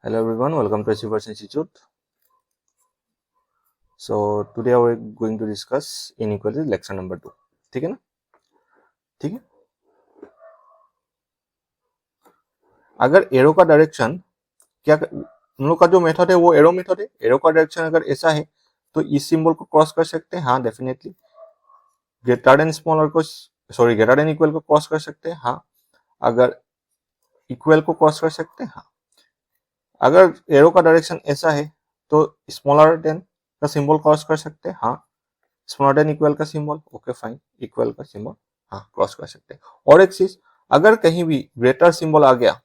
Hello everyone, welcome to Achievers Institute. So today we are going to discuss inequality lecture number 2. ठीक है ना? ठीक है. अगर एरो का डायरेक्शन क्या हम लोग का जो मेथड है वो एरो मेथड है. एरो का डायरेक्शन अगर ऐसा है तो इस सिंबल को क्रॉस कर सकते हैं. हाँ, डेफिनेटली. ग्रेटर देन स्मॉलर को ग्रेटर देन इक्वल को क्रॉस कर सकते हैं. हाँ. अगर इक्वल को क्रॉस कर सकते हैं. हाँ. अगर एरो का डायरेक्शन ऐसा है तो स्मॉलर देन का सिंबल क्रॉस कर सकते हैं. हाँ. स्मॉलर देन इक्वल का सिंबल, ओके फाइन, इक्वल का सिंबल हाँ क्रॉस कर सकते हैं. और एक चीज, अगर कहीं भी ग्रेटर सिंबल आ गया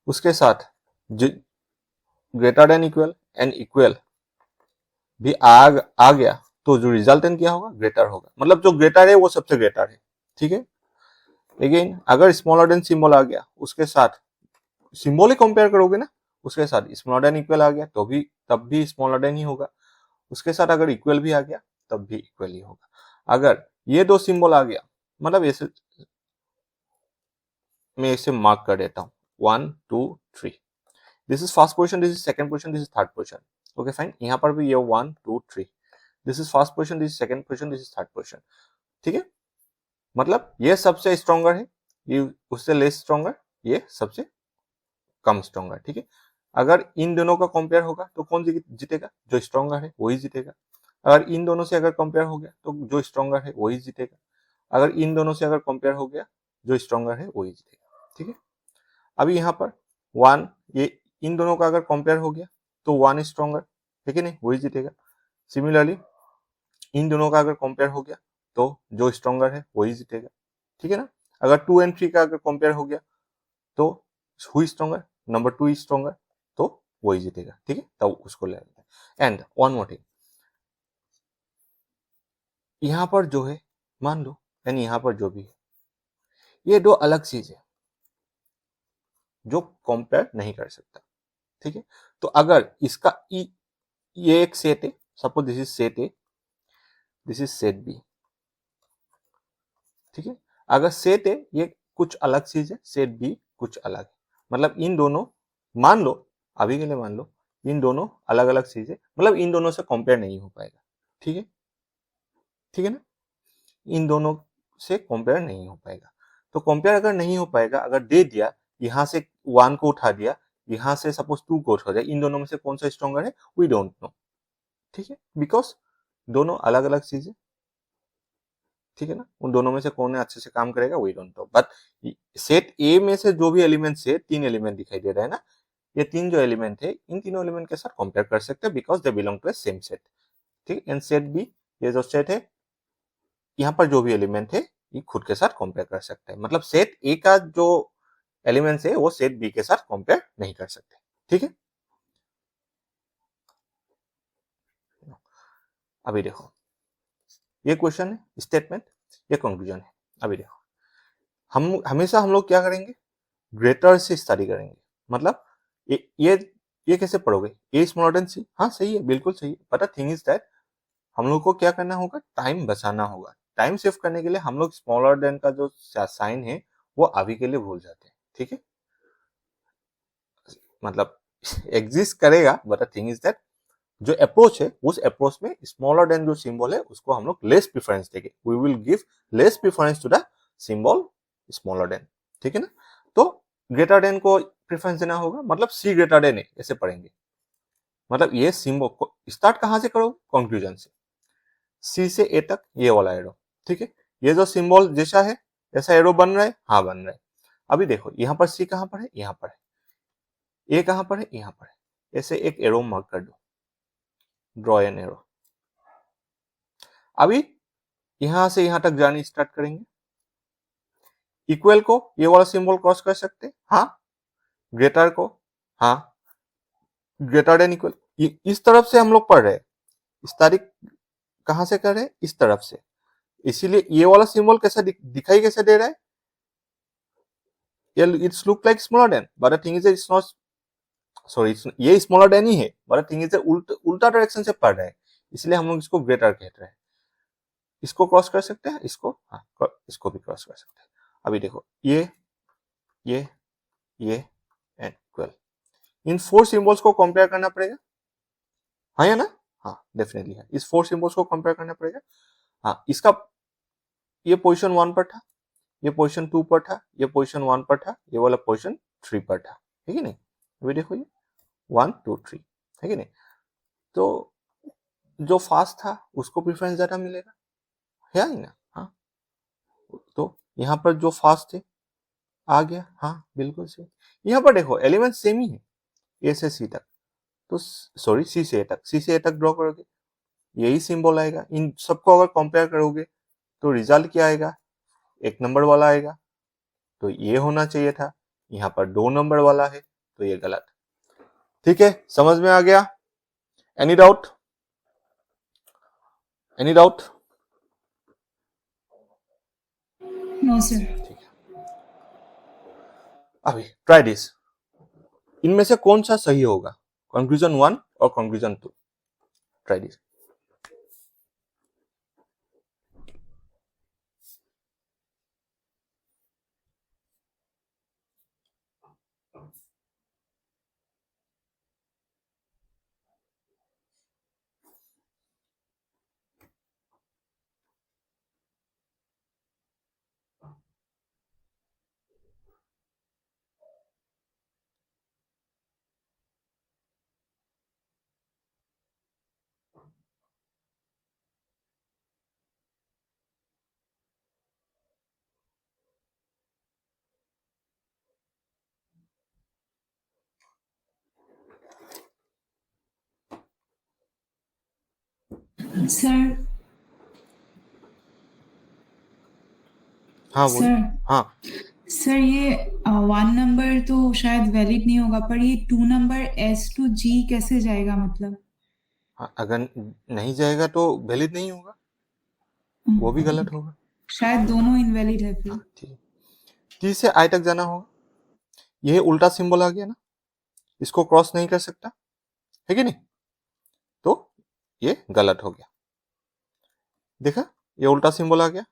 उसके साथ greater than equal and equal भी आ गया तो जो रिजल्टेंट क्या होगा, ग्रेटर होगा. मतलब जो ग्रेटर है वो सबसे ग्रेटर है. ठीक है. अगेन अगर स्मॉलर देन सिंबल आ गया उसके साथ सिंबल ही कंपेयर करोगे ना, उसके साथ स्मॉलर देन इक्वल आ गया तो भी तब भी स्मॉलर देन ही होगा. उसके साथ अगर इक्वल भी आ गया तब भी इक्वल ही होगा. अगर ये दो सिंबल आ गया, मतलब ऐसे मैं इसे मार्क कर देता हूं 1 2 3. This is first position, this is second position, this is third position. Okay fine. यहां पर भी ये 1 2 3. This is first position, this is second position, this is third position. ठीक है. मतलब ये सबसे स्ट्रॉन्गर है, ये उससे लेस स्ट्रॉन्गर, ये सबसे कम स्ट्रॉन्गर. ठीक है. अगर इन दोनों का कंपेयर होगा तो कौन जीतेगा, जो स्ट्रॉन्गर है वही जीतेगा. अगर इन दोनों से अगर कंपेयर हो गया तो जो स्ट्रॉन्गर है वही जीतेगा. अगर इन दोनों से अगर कंपेयर हो गया जो स्ट्रॉन्गर है वही जीतेगा. ठीक है. अभी यहाँ पर 1, ये इन दोनों का अगर कंपेयर हो गया तो 1 स्ट्रॉन्गर, ठीक है नहीं, वही जीतेगा. सिमिलरली इन दोनों का अगर कंपेयर हो गया तो जो स्ट्रॉन्गर है वही जीतेगा. ठीक है ना. अगर 2 एंड 3 का अगर कंपेयर हो गया तो हु स्ट्रॉन्गर, नंबर 2 स्ट्रॉन्गर, तो वही जीतेगा. ठीक है. तब उसको ले लेते हैं. एंड वन मोर थिंग, यहां पर जो है मान लो यानी यहां पर जो भी है ये दो अलग चीज है जो कंपेयर नहीं कर सकता. ठीक है. तो अगर इसका ये एक सेट है, suppose this is set A, this is set B. ठीक है. अगर सेट ए ये कुछ अलग चीज है, सेट बी कुछ अलग है. मतलब इन दोनों, मान लो अभी के लिए मान लो इन दोनों अलग अलग चीज है, मतलब इन दोनों से कंपेयर नहीं हो पाएगा. ठीक है. ठीक है ना. इन दोनों से कंपेयर नहीं हो पाएगा. तो कंपेयर अगर नहीं हो पाएगा, अगर दे दिया यहां से 1 को उठा दिया, यहां से सपोज 2 को उठा दिया, इन दोनों में से कौन सा स्ट्रॉन्गर है वी डोंट नो. ठीक है. बिकॉज दोनों अलग अलग चीज है. ठीक है ना. उन दोनों में से कौन अच्छे से काम करेगा we don't know. But set A में से जो भी एलिमेंट है, 3 एलिमेंट दिखाई दे रहा है ना, ये 3 जो एलिमेंट है इन तीनों एलिमेंट के साथ कंपेयर कर सकते हैं because they belong to same set. ठीक. एंड सेट बी, ये जो सेट है यहाँ पर जो भी एलिमेंट है ये खुद के साथ कंपेयर कर सकते हैं. मतलब सेट ए का जो एलिमेंट्स है वो सेट बी के साथ कंपेयर नहीं कर सकते. ठीक है. अभी देखो, ये क्वेश्चन है, स्टेटमेंट, ये कंक्लूजन है. अभी देखो, हम हमेशा हम लोग क्या करेंगे, ग्रेटर से स्टडी करेंगे. मतलब ये कैसे पढ़ोगे, ए स्मॉलर देन सी. हाँ सही है, बिल्कुल सही है. But the thing is that हम लोग को क्या करना होगा, टाइम बचाना होगा. टाइम सेव करने के लिए हम लोग स्मॉलर देन का जो साइन है वो अभी के लिए भूल जाते हैं. ठीक है. मतलब एग्जिस्ट करेगा, but the thing is that जो अप्रोच है उस अप्रोच में स्मॉलर देन जो सिंबल है उसको हम लोग लेस प्रेफरेंस देंगे. We will give less preference to the symbol smaller than. ठीक है ना. तो ग्रेटर देन को प्रेफरेंस देना होगा, मतलब सी ग्रेटर देन है ऐसे पढ़ेंगे. मतलब ये सिंबल को स्टार्ट कहां से करो, कंक्लूजन से, सी से ए तक ये वाला एरो. ठीक है. ये जो सिंबल जैसा है ऐसा एरो बन रहा है, हाँ बन रहा है. अभी देखो यहाँ पर सी कहां पर है, यहाँ पर है. ए कहां पर है, यहाँ पर है. ऐसे एक एरो मार्क कर दो, ड्रॉ एन एरो. अभी यहां से यहां तक जानी स्टार्ट करेंगे. इक्वल को ये वाला सिंबल क्रॉस कर सकते, हाँ. ग्रेटर को, हाँ. ग्रेटर देन इक्वल इस तरफ से हम लोग पढ़ रहे हैं. इस तारीख कहां से कर रहे हैं, इस तरफ से. इसीलिए ये वाला सिंबल कैसा दिखाई कैसे दे रहा है, it's look like smaller than, but the thing is it's not, sorry ये स्मॉलर देन ही है, बट द थिंग इज उल्टा डायरेक्शन से पढ़ रहे हैं, इसलिए हम लोग इसको ग्रेटर कहते हैं. इसको क्रॉस कर सकते हैं, इसको, हाँ इसको भी क्रॉस कर सकते हैं. अभी देखो ये एंड इक्वल, इन 4 सिंबल्स को कंपेयर करना पड़ेगा, हाँ या ना? हाँ डेफिनेटली है, इस 4 सिंबल्स को कंपेयर करना पड़ेगा। हाँ, इसका ये पोजीशन 1 पर था, ये पोजीशन 2 पर था, ये पोजीशन 1 पर था, ये वाला पोजीशन 3 पर था, है कि नहीं? अभी देखो ये 1 2 3, है कि नहीं? तो जो फास्ट था उसको प्रेफरेंस ज्यादा मिलेगा, है ही ना? हाँ, तो यहाँ पर जो फास्ट थे आ गया, हाँ बिल्कुल सही। यहाँ पर देखो एलिमेंट सेम ही है, ए से सी तक, तो सॉरी सी से ए तक, सी से ए तक ड्रॉ करोगे यही सिंबल आएगा। इन सबको अगर कंपेयर करोगे तो रिजल्ट क्या आएगा? 1 नंबर वाला आएगा, तो ये होना चाहिए था। यहाँ पर 2 नंबर वाला है, तो ये गलत। ठीक है, समझ में आ गया? Any doubt? Any doubt? No sir. ठीक है, अभी ट्राई दिस। इनमें से कौन सा सही होगा, कंक्लूजन 1 और कंक्लूजन 2? Try this. सर हाँ बोलो। सर हाँ सर ये 1 नंबर तो शायद वैलिड नहीं होगा, पर ये 2 नंबर S to G कैसे जाएगा मतलब? हाँ, अगर नहीं जाएगा तो वैलिड नहीं होगा, वो भी गलत होगा। शायद दोनों इनवैलिड है फिर। हाँ ठीक है, टी से आई तक जाना होगा, ये उल्टा सिंबल आ गया ना, इसको क्रॉस नहीं कर सकता, है कि नहीं? तो ये गलत हो गया। देखा, ये उल्टा सिंबल आ गया,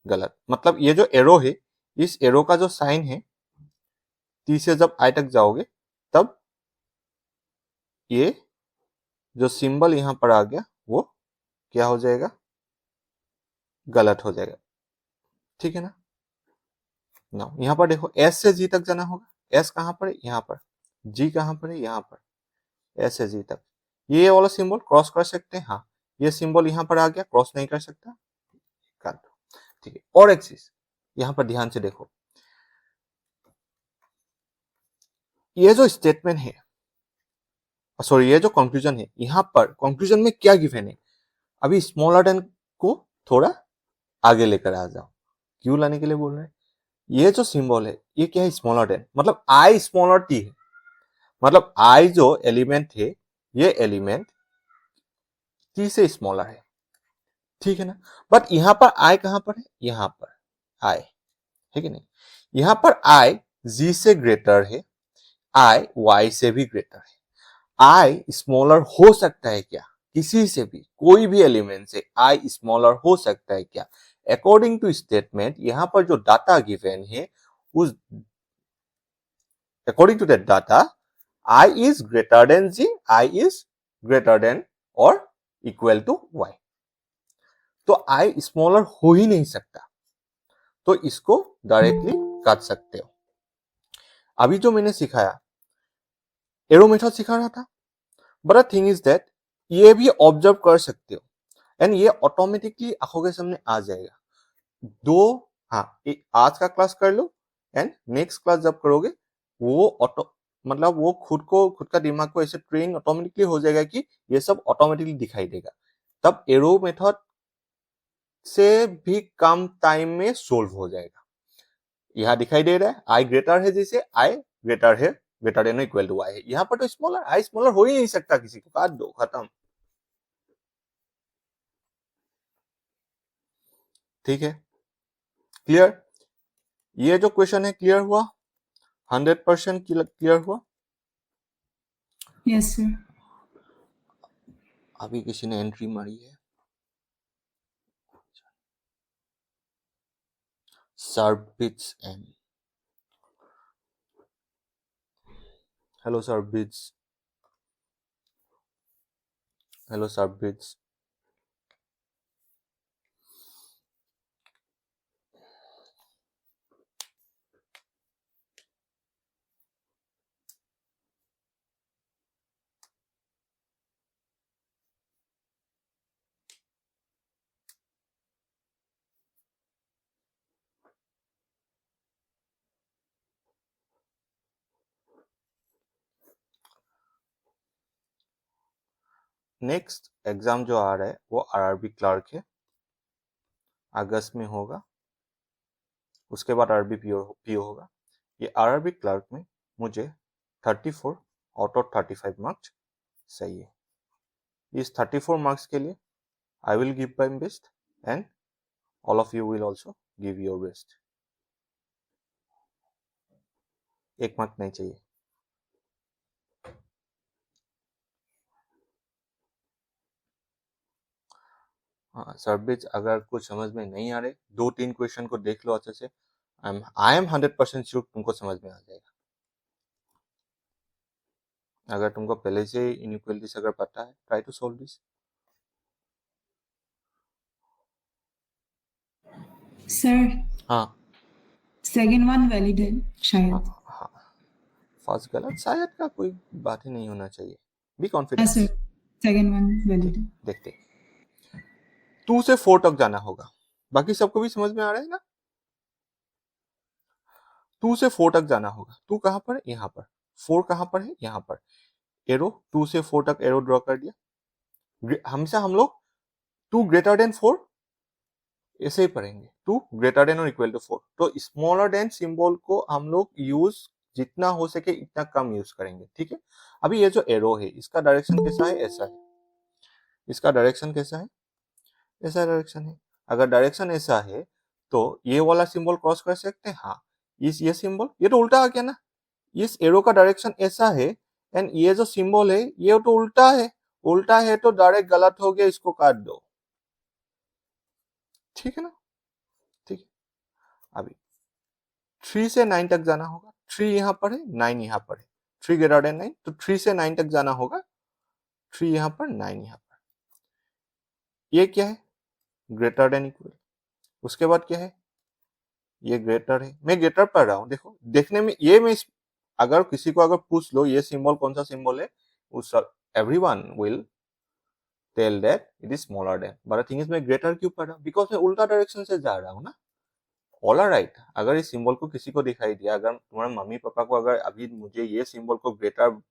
गलत। मतलब ये जो एरो है, इस एरो का जो साइन है, टी से जब आई तक जाओगे तब ये जो सिंबल यहां पर आ गया वो क्या हो जाएगा? गलत हो जाएगा। ठीक है ना? ना यहां पर देखो, एस से जी तक जाना होगा। एस कहां पर है? यहां पर। जी कहां पर है? यहां पर। एस से जी तक ये वाला सिंबल क्रॉस कर सकते हैं, हाँ। ये सिंबल यहां पर आ गया, क्रॉस नहीं कर सकता, कर दो। ठीक है, और एक चीज यहां पर ध्यान से देखो, ये जो स्टेटमेंट है, सॉरी ये जो कंक्लूजन है, यहां पर कंक्लूजन में क्या गिवन है? अभी स्मॉलर देन को थोड़ा आगे लेकर आ जाओ। क्यों लाने के लिए बोल रहे हैं? ये जो सिंबल है ये क्या है? स्मॉलर देन, मतलब आई स्मॉलर टी है, मतलब आई जो एलिमेंट है ये एलिमेंट टी से स्मॉलर है, ठीक है ना? बट यहां पर आई कहां पर है? यहां पर आई, है कि नहीं? यहां पर आई जी से ग्रेटर है, आई वाई से भी ग्रेटर है। आई स्मॉलर हो सकता है क्या? किसी से भी, कोई भी एलिमेंट से आई स्मॉलर हो सकता है क्या? अकॉर्डिंग टू स्टेटमेंट यहां पर जो डाटा गिवन है, उस according to that data, I is greater than G, I is greater than or equal to Y. तो I स्मॉलर हो ही नहीं सकता, तो इसको डायरेक्टली काट सकते हो। अभी जो मैंने सिखाया, एरो मेथड सिखा रहा था, but the thing is that ये भी ऑब्जर्व कर सकते हो एंड ये ऑटोमेटिकली आंखों के सामने आ जाएगा। दो, हाँ, आज का क्लास कर लो एंड नेक्स्ट क्लास जब करोगे वो ऑटो, मतलब वो खुद का दिमाग को ऐसे ट्रेन ऑटोमेटिकली हो जाएगा कि ये सब ऑटोमेटिकली दिखाई देगा। तब एरो मेथड से भी कम टाइम में सोल्व हो जाएगा। यहाँ दिखाई दे रहा है आई ग्रेटर है, जैसे आई ग्रेटर है, ग्रेटर देन इक्वल टू आई है। यहाँ पर तो स्मॉलर, आई स्मॉलर हो ही नहीं सकता, किसी को काट दो, खत्म। ठीक है, क्लियर? ये जो क्वेश्चन है क्लियर हुआ? 100% क्लियर हुआ? Yes sir. अभी किसी ने एंट्री मारी है, service and hello sir bits, hello sir bits. Next exam जो आ रहा है वो आरआरबी क्लर्क है, अगस्त में होगा। उसके बाद आरआरबी पीओ होगा। ये आरआरबी क्लर्क में मुझे 34 आउट ऑफ 35 मार्क्स चाहिए। इस 34 मार्क्स के लिए I will give my best and all of you will also give your best. 1 mark नहीं चाहिए। हाँ सर बिच, अगर कुछ समझ में नहीं आ रहे 2-3 क्वेश्चन को देख लो अच्छे से। आई एम 100% श्योर तुमको समझ में आ जाएगा। अगर तुमको पहले से इनइक्वालिटीज अगर पता है, try to solve this. Sir हाँ सेकंड वन वैलिड है शायद। हाँ, फर्स्ट गलत शायद का कोई बात ही नहीं होना चाहिए। बी हाँ confidence. Sir second one valid है। देखते 2 से 4 तक जाना होगा। बाकी सबको भी समझ में आ रहा है ना? 2 से 4 तक जाना होगा। 2 कहां पर है? यहाँ पर। 4 कहां पर है? यहाँ पर। एरो 2 से 4 तक एरो ड्रॉ कर दिया। हमेशा हम लोग 2 ग्रेटर देन 4 ऐसे ही पढ़ेंगे। 2 ग्रेटर देन और इक्वल टू 4। तो स्मॉलर देन सिंबल को हम लोग यूज जितना हो सके इतना कम यूज करेंगे, ठीक है। अभी ये जो एरो है इसका डायरेक्शन कैसा है? ऐसा है। इसका डायरेक्शन कैसा है? ऐसा डायरेक्शन है। अगर डायरेक्शन ऐसा है तो ये वाला सिंबल क्रॉस कर सकते हैं। हाँ, इस ये सिंबल, ये तो उल्टा आ गया ना। इस एरो का डायरेक्शन ऐसा है एंड ये जो सिंबल है ये तो उल्टा है। उल्टा है तो डायरेक्ट गलत हो गया, इसको काट दो। ठीक है ना? ठीक है। अभी 3 से 9 तक जाना होगा। 3 यहां पर है, 9 यहां पर है। 3 ग्रेटर देन 9, तो 3 से 9 तक जाना होगा। 3 यहां पर, 9 यहां पर। ये क्या है? Greater than equal. उसके बाद क्या है? ये ग्रेटर है। मैं ग्रेटर पढ़ रहा हूं, देखो देखने में ये मैं अगर किसी को अगर पूछ लो ये सिंबल कौन सा सिंबल है, उस everyone will tell that it is smaller than. But thing is मैं ग्रेटर क्यों पढ़ रहा हूं? बिकॉज मैं उल्टा डायरेक्शन से जा रहा हूं ना। ऑल राइट, अगर इस सिंबल को किसी को दिखाई दिया, अगर तुम्हारे मम्मी पापा को अगर अभी मुझे ये सिंबल को ग्रेटर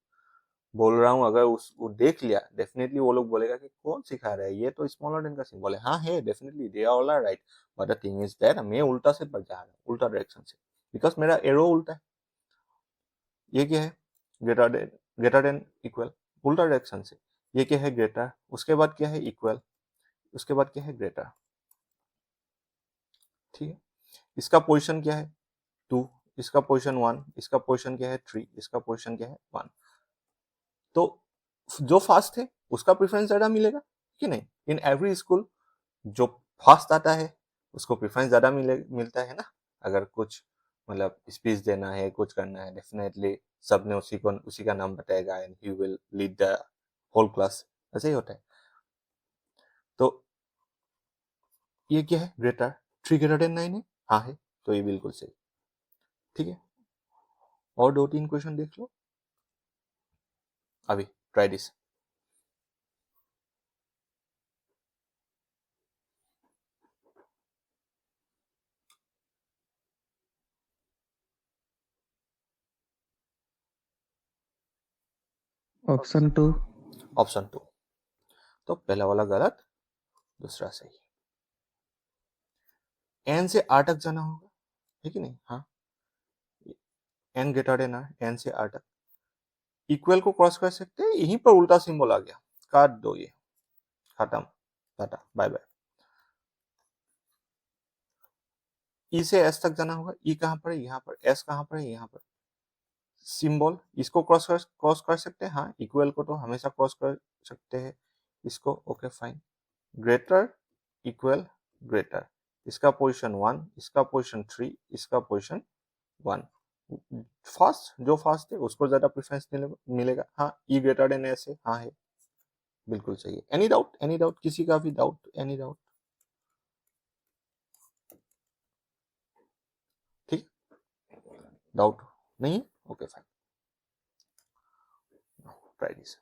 बोल रहा हूँ, अगर वो देख लिया, डेफिनेटली वो लोग बोलेगा कि कौन सिखा रहा है, ये तो स्मॉलर देन का सिंबल है। हाँ है, definitely they are all right. But the thing is that मैं उल्टा से जा रहा हूँ, उल्टा डायरेक्शन से, बिकॉज मेरा एरो उल्टा है। ये क्या है? ग्रेटर देन इक्वल, उल्टा डायरेक्शन से। ये क्या है? ग्रेटर। उसके बाद क्या है? इक्वल। उसके बाद क्या है? ग्रेटर। ठीक है। इसका पोजीशन क्या है? 2। इसका पोजीशन 1। इसका पोजीशन क्या है? 3। इसका पोजीशन क्या है? 1। तो जो फास्ट है उसका प्रेफरेंस ज्यादा मिलेगा कि नहीं? इन एवरी स्कूल जो फास्ट आता है उसको प्रेफरेंस ज्यादा मिलता है ना। अगर कुछ मतलब स्पीच देना है, कुछ करना है, डेफिनेटली सबने उसी का नाम बताएगा and he will lead the whole class. ऐसे ही होता है। तो ये क्या है? ग्रेटर। 3 ग्रेटर देन 9 है। हाँ है, तो ये बिल्कुल सही। ठीक है। और 2-3 क्वेश्चन देख लो अभी। Try this. ऑप्शन 2। ऑप्शन 2। तो पहला वाला गलत, दूसरा सही। एन से आर तक जाना होगा, है कि नहीं? हाँ, N greater than R, N से आर तक। इक्वल को क्रॉस कर सकते हैं, यहीं पर उल्टा सिंबल आ गया, काट दो ये, खत्म, टाटा बाय बाय। ई से एस तक जाना होगा। ई कहां पर है? यहाँ पर। एस कहां पर है? यहाँ पर। सिंबल इसको क्रॉस कर सकते हैं। हाँ, इक्वल को तो हमेशा क्रॉस कर सकते हैं इसको। Okay fine. Greater, equal, greater. इसका पोजीशन 1, इसका पोजीशन 3, इसका पोजीशन 1। फास्ट, जो फास्ट है उसको ज्यादा प्रेफरेंस मिलेगा। हाँ, ई ग्रेटर देन एस है, हाँ है, बिल्कुल सही है। एनी डाउट, एनी डाउट, किसी का भी डाउट, एनी डाउट? ठीक, डाउट नहीं है, okay fine, try this.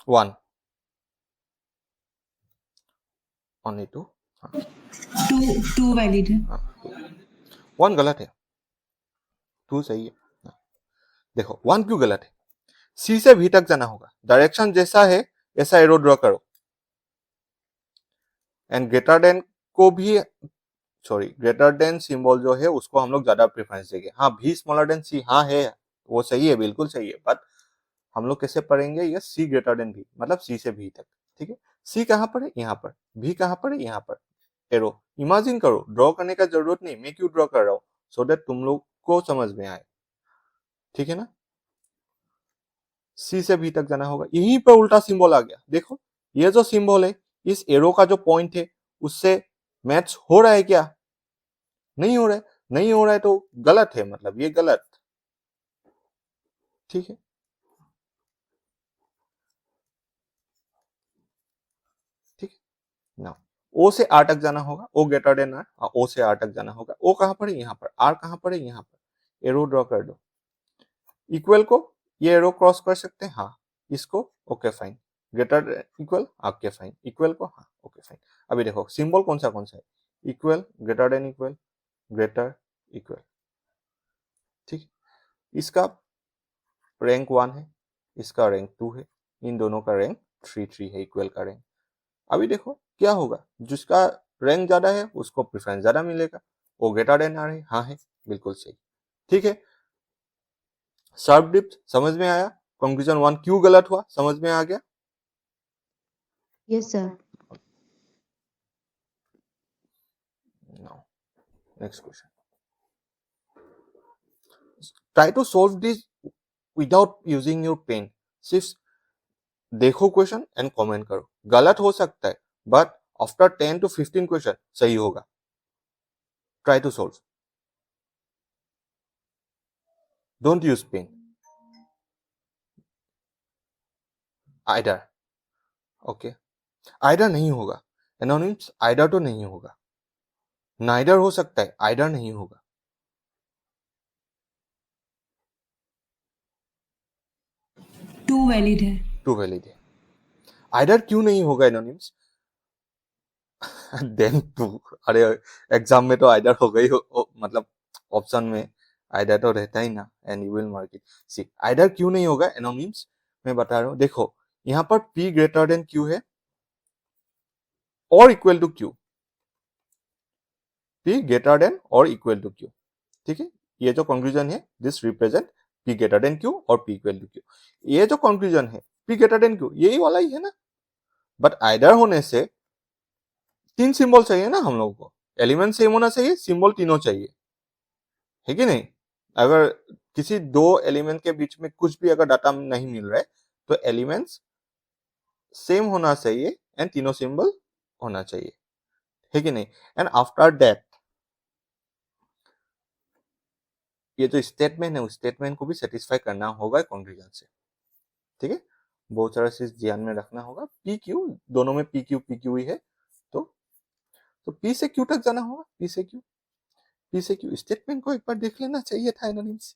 One, only two, two two valid है। वन गलत है, टू सही है। हाँ, देखो वन क्यों गलत है? सी से भी तक जाना होगा, डायरेक्शन जैसा है ऐसा एरो ड्रॉ करो, एंड ग्रेटर देन को भी, सॉरी, ग्रेटर देन सिंबल जो है उसको हम लोग ज्यादा प्रेफरेंस देंगे। हाँ, भी स्मॉलर देन सी, हाँ है, वो सही है, बिल्कुल सही है, बट हम लोग कैसे पढ़ेंगे? ये सी ग्रेटर देन भी, मतलब सी से भी तक, ठीक है। सी कहां पर है? यहाँ पर। भी कहां पर है? यहाँ पर। एरो इमेजिन करो, ड्रॉ करने का जरूरत नहीं, मैं क्यों ड्रॉ कर रहा हूँ? सो दैट तुम लोग को समझ में आए, ठीक है ना। सी से भी तक जाना होगा, यहीं पर उल्टा सिंबल आ गया। देखो ये जो सिंबल है, इस एरो का जो पॉइंट है उससे मैच हो रहा है क्या? नहीं हो रहा है, नहीं हो रहा है तो गलत है, मतलब ये गलत, ठीक है। ठीक है ना, ओ से आर तक जाना होगा, ओ ग्रेटर देन आर, ओ से आर तक जाना होगा। ओ कहां पर है? यहाँ पर। आर कहां पर है? यहाँ पर। एरो ड्रॉ कर दो। इक्वल को ये एरो क्रॉस कर सकते हैं, हाँ, इसको okay fine. Greater equal, okay fine, equal को, हाँ ओके फाइन। अभी देखो सिंबल कौन सा है? Equal, greater than equal, greater, equal, ठीक। इसका रैंक 1 है, इसका रैंक 2 है, इन दोनों का रैंक 3 है, इक्वल का रैंक। अभी देखो क्या होगा, जिसका रैंक ज्यादा है उसको प्रेफरेंस ज्यादा मिलेगा। वो ग्रेटर देन आर है, हाँ है, बिल्कुल सही, ठीक है। शार्प डिप्थ समझ में आया? कंक्लूजन 1 क्यों गलत हुआ समझ में आ गया? Yes sir. No. Next question. Try to solve this without using your pen. सिर्फ देखो क्वेश्चन एंड कमेंट करो। गलत हो सकता है बट आफ्टर 10 to 15 क्वेश्चन सही होगा। Try to solve, don't use pen. Either, okay, either नहीं होगा। एनोनिम्स आइडर तो नहीं होगा, नाइडर हो सकता है, आइडर नहीं होगा। टू वैलिड है। टू वैलिड है। आइडर क्यों नहीं होगा एनोनिम्स? देन टू, अरे एग्जाम में तो आइडर हो गई हो, मतलब ऑप्शन में आइडर तो रहता ही ना, and you will mark it. See either क्यों नहीं होगा एनोनिम्स, मैं बता रहा हूं। देखो यहाँ पर p ग्रेटर देन q है और equal to q, p greater than और इक्वल टू q, ठीक है। ये जो कंक्लूजन है, this represent p greater than q और p इक्वल टू q। ये जो कंक्लूजन है p ग्रेटर देन q, यही वाला ही है ना। बट आइडर होने से 3 सिंबल चाहिए ना हम लोगों को, एलिमेंट सेम होना चाहिए, सिंबल तीनों चाहिए, है कि नहीं। अगर किसी दो एलिमेंट के बीच में कुछ भी अगर डाटा नहीं मिल रहा है तो एलिमेंट्स सेम होना चाहिए एंड तीनों सिंबल होना चाहिए, है कि नहीं। एंड आफ्टर दैट ये जो स्टेटमेंट है उस स्टेटमेंट को भी सेटिस्फाई करना होगा कंक्लूजन से, ठीक है। बहुत सारा चीज ध्यान में रखना होगा। पी क्यू दोनों में पी क्यू ही है, तो पी से क्यू तक जाना होगा। पी से क्यू स्टेटमेंट को एक बार देख लेना चाहिए था एनोनिम्स।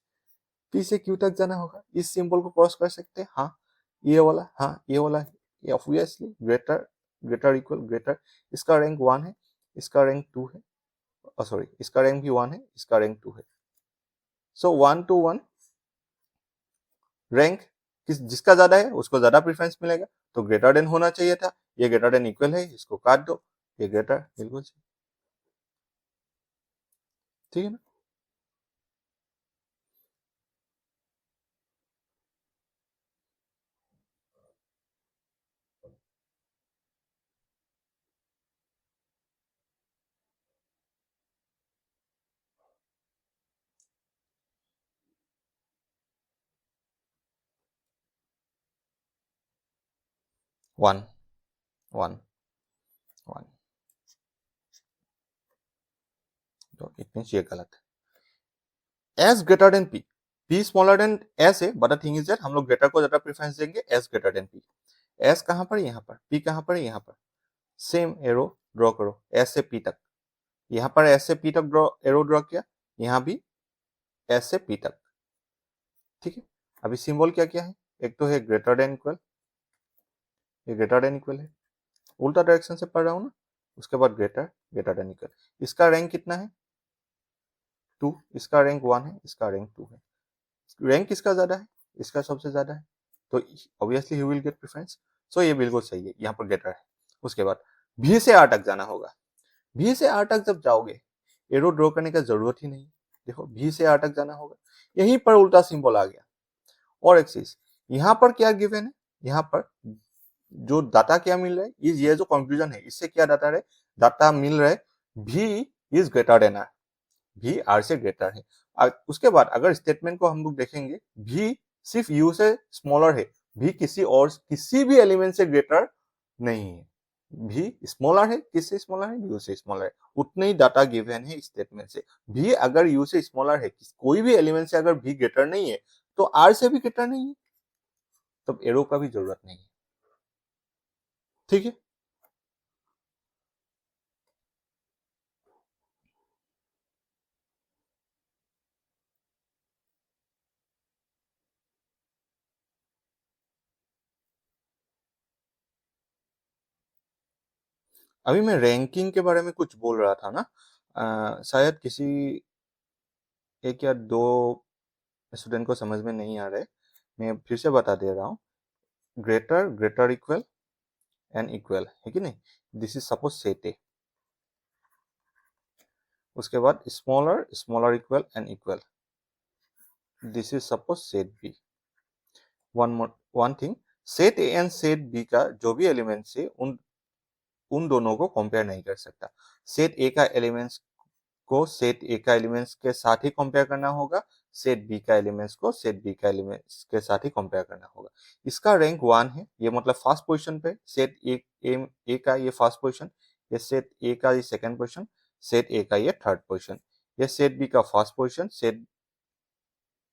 पी से क्यू तक जाना होगा, इस सिंबल को क्रॉस कर सकते हैं, हाँ ये वाला, हाँ ये वाला, ये obviously greater, greater equal greater, इसका रैंक 1 है, इसका रैंक 2 है, सॉरी इसका रैंक भी 1 है, इसका रैंक 2 है। सो 1 to 1 रैंक जिसका ज्यादा है उसको ज्यादा प्रेफरेंस मिलेगा, तो ग्रेटर देन होना चाहिए था, ये ग्रेटर देन इक्वल है, इसको काट दो, ये ग्रेटर बिल्कुल सही, ठीक है ना। वन वन वन, तो इट मींस ये गलत है। S greater than P, P smaller than S है, but the thing is that हम लोग ग्रेटर को ज्यादा प्रेफरेंस देंगे, S greater than P. S कहां पर, यहाँ पर, पी कहां पर, यहाँ पर। सेम एरो ड्रॉ करो एस से पी तक, यहाँ पर एस से पी तक ड्रॉ, एरो ड्रॉ किया, यहाँ भी एस से पी तक, ठीक है। अभी सिंबल क्या क्या है, एक तो है ग्रेटर देन इक्वल, ये ग्रेटर देन इक्वल है, उल्टा डायरेक्शन से पढ़ रहा हूं ना, उसके बाद ग्रेटर, ग्रेटर देन इक्वल। इसका रैंक कितना है, 2, इसका रैंक 1 है, इसका रैंक 2 है। रैंक किसका ज्यादा है, इसका सबसे ज्यादा है, तो ऑब्वियसली ही विल गेट प्रेफरेंस। सो ये बिल्कुल सही है, यहाँ पर ग्रेटर है। उसके बाद भी से आर तक जाना होगा, भी से आर तक जब जाओगे एरो ड्रॉ करने का जरूरत ही नहीं, देखो भी से आर तक जाना होगा, यहीं पर उल्टा सिंबल आ गया। और एक चीज, यहाँ पर क्या गिवन है, यहाँ पर जो डाटा क्या मिल रहा है, ये जो कंफ्यूजन है, इससे क्या डाटा है, डाटा मिल रहा है भी इज ग्रेटर देन आर, भी आर से ग्रेटर है। उसके बाद अगर स्टेटमेंट को हम लोग देखेंगे, भी सिर्फ यू से स्मॉलर है, भी किसी और किसी भी एलिमेंट से ग्रेटर नहीं है, भी स्मॉलर है, किससे स्मॉलर है, यू से स्मॉलर है, उतने ही डाटा गिवन है स्टेटमेंट से। भी अगर यू से स्मॉलर है, कोई भी एलिमेंट से अगर भी ग्रेटर नहीं है, तो आर से भी ग्रेटर नहीं है, तब एरो का भी जरूरत नहीं है, ठीक है। अभी मैं रैंकिंग के बारे में कुछ बोल रहा था ना, शायद किसी एक या दो स्टूडेंट को समझ में नहीं आ रहा है, मैं फिर से बता दे रहा हूँ। Greater, greater equal and equal है कि नहीं, this is suppose set A. उसके बाद smaller, smaller equal and equal, this is suppose set B. One thing, set A and set B का जो भी एलिमेंट्स है, उन दोनों को कंपेयर नहीं कर सकता। सेट ए का एलिमेंट्स को सेट ए का एलिमेंट्स के साथ ही कंपेयर करना होगा, सेट बी का एलिमेंट्स को सेट बी का एलिमेंट्स के साथ ही कंपेयर करना होगा। इसका रैंक 1 है, ये मतलब फर्स्ट पोजीशन पे, सेट ए का ये फर्स्ट पोजीशन, ये सेट ए का ये सेकंड पोजीशन, सेट ए का ये थर्ड पोजीशन, ये सेट बी का फर्स्ट पोजीशन, सेट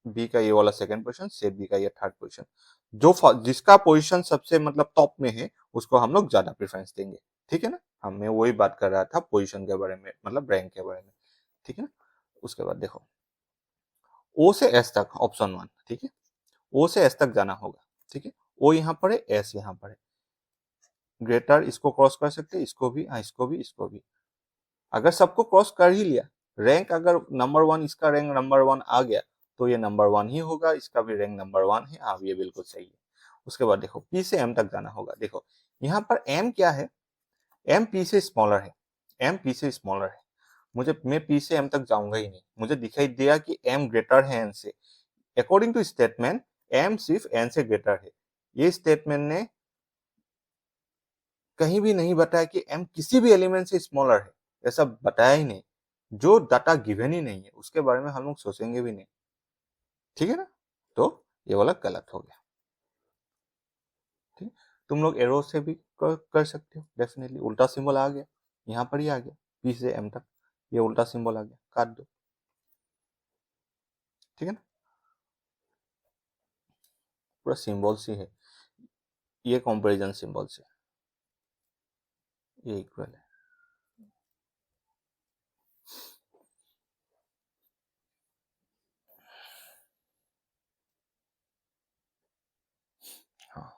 बी का ये वाला सेकंड पोजीशन, सेट बी का ये थर्ड पोजीशन। जिसका पोजीशन सबसे मतलब टॉप में है, उसको हम लोग ज्यादा प्रेफरेंस देंगे, ठीक है ना। मैं वही बात कर रहा था पोजीशन के बारे में, मतलब रैंक के बारे में, ठीक है ना। उसके बाद देखो, ओ से एस तक ऑप्शन 1, ठीक है, ओ से एस तक जाना होगा, ठीक है। ओ यहाँ पर है, एस यहाँ पर है, ग्रेटर इसको क्रॉस कर सकते हैं, इसको भी, हाँ इसको भी, इसको भी। अगर सबको क्रॉस कर ही लिया, रैंक अगर नंबर 1, इसका रैंक नंबर 1 आ गया, तो ये नंबर 1 ही होगा, इसका भी रैंक नंबर 1 है, हाँ ये बिल्कुल सही है। उसके बाद देखो पी से एम तक जाना होगा, देखो यहाँ पर एम क्या है, एम पी से स्मॉलर है, एम पी से स्मॉलर है, मैं पी से एम तक जाऊंगा ही नहीं, मुझे दिखाई दिया कि एम ग्रेटर है एन से। अकॉर्डिंग टू स्टेटमेंट एम सिर्फ एन से ग्रेटर है, ये स्टेटमेंट ने कहीं भी नहीं बताया कि एम किसी भी एलिमेंट से स्मॉलर है, ऐसा बताया ही नहीं। जो डाटा गिवन ही नहीं है उसके बारे में हम लोग सोचेंगे भी नहीं, ठीक है ना। तो ये वाला गलत हो गया, ठीक। तुम लोग एरो से भी कर सकते हो, डेफिनेटली उल्टा सिंबल आ गया, यहाँ पर ही आ गया, पी से एम तक ये उल्टा सिंबल आ गया, काट दो, ठीक है ना। पूरा सिंबल से है, ये कंपैरिजन सिंबल से, ये इक्वल है। हाँ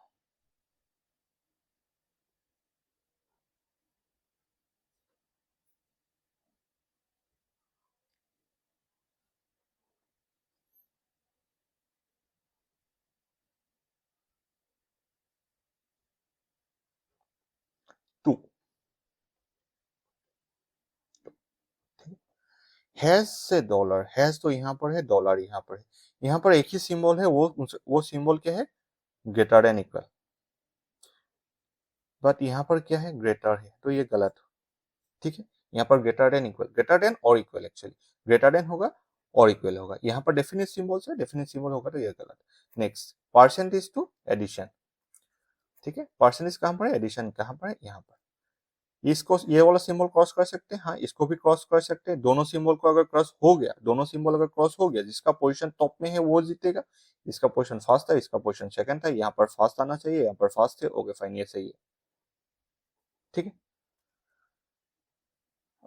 हैज से डॉलर, हैज तो यहाँ पर है, डॉलर यहाँ पर है, यहाँ पर एक ही सिंबल है, वो सिंबल क्या है, ग्रेटर देन इक्वल, बट यहाँ पर क्या है, ग्रेटर है, तो ये गलत, ठीक है। यहाँ पर greater than equal, greater than और इक्वल, एक्चुअली ग्रेटर देन होगा और इक्वल होगा, यहाँ पर डेफिनेट सिंबल से डेफिनेट सिंबल होगा, तो ये गलत। नेक्स्ट, परसेंटेज टू एडिशन, ठीक है, परसेंटेज कहाँ पर है, एडिशन कहाँ पर है, यहाँ पर। इसको ये वाला सिंबल क्रॉस कर सकते हैं, हाँ इसको भी क्रॉस कर सकते हैं, दोनों सिंबल को अगर क्रॉस हो गया, दोनों सिंबल अगर क्रॉस हो गया, जिसका पोजीशन टॉप में है वो जीतेगा, इसका पोजीशन फर्स्ट था, इसका पोजीशन सेकंड था, यहाँ पर फर्स्ट आना चाहिए, यहाँ पर फर्स्ट है, ओके फाइन, ये सही है, ठीक है।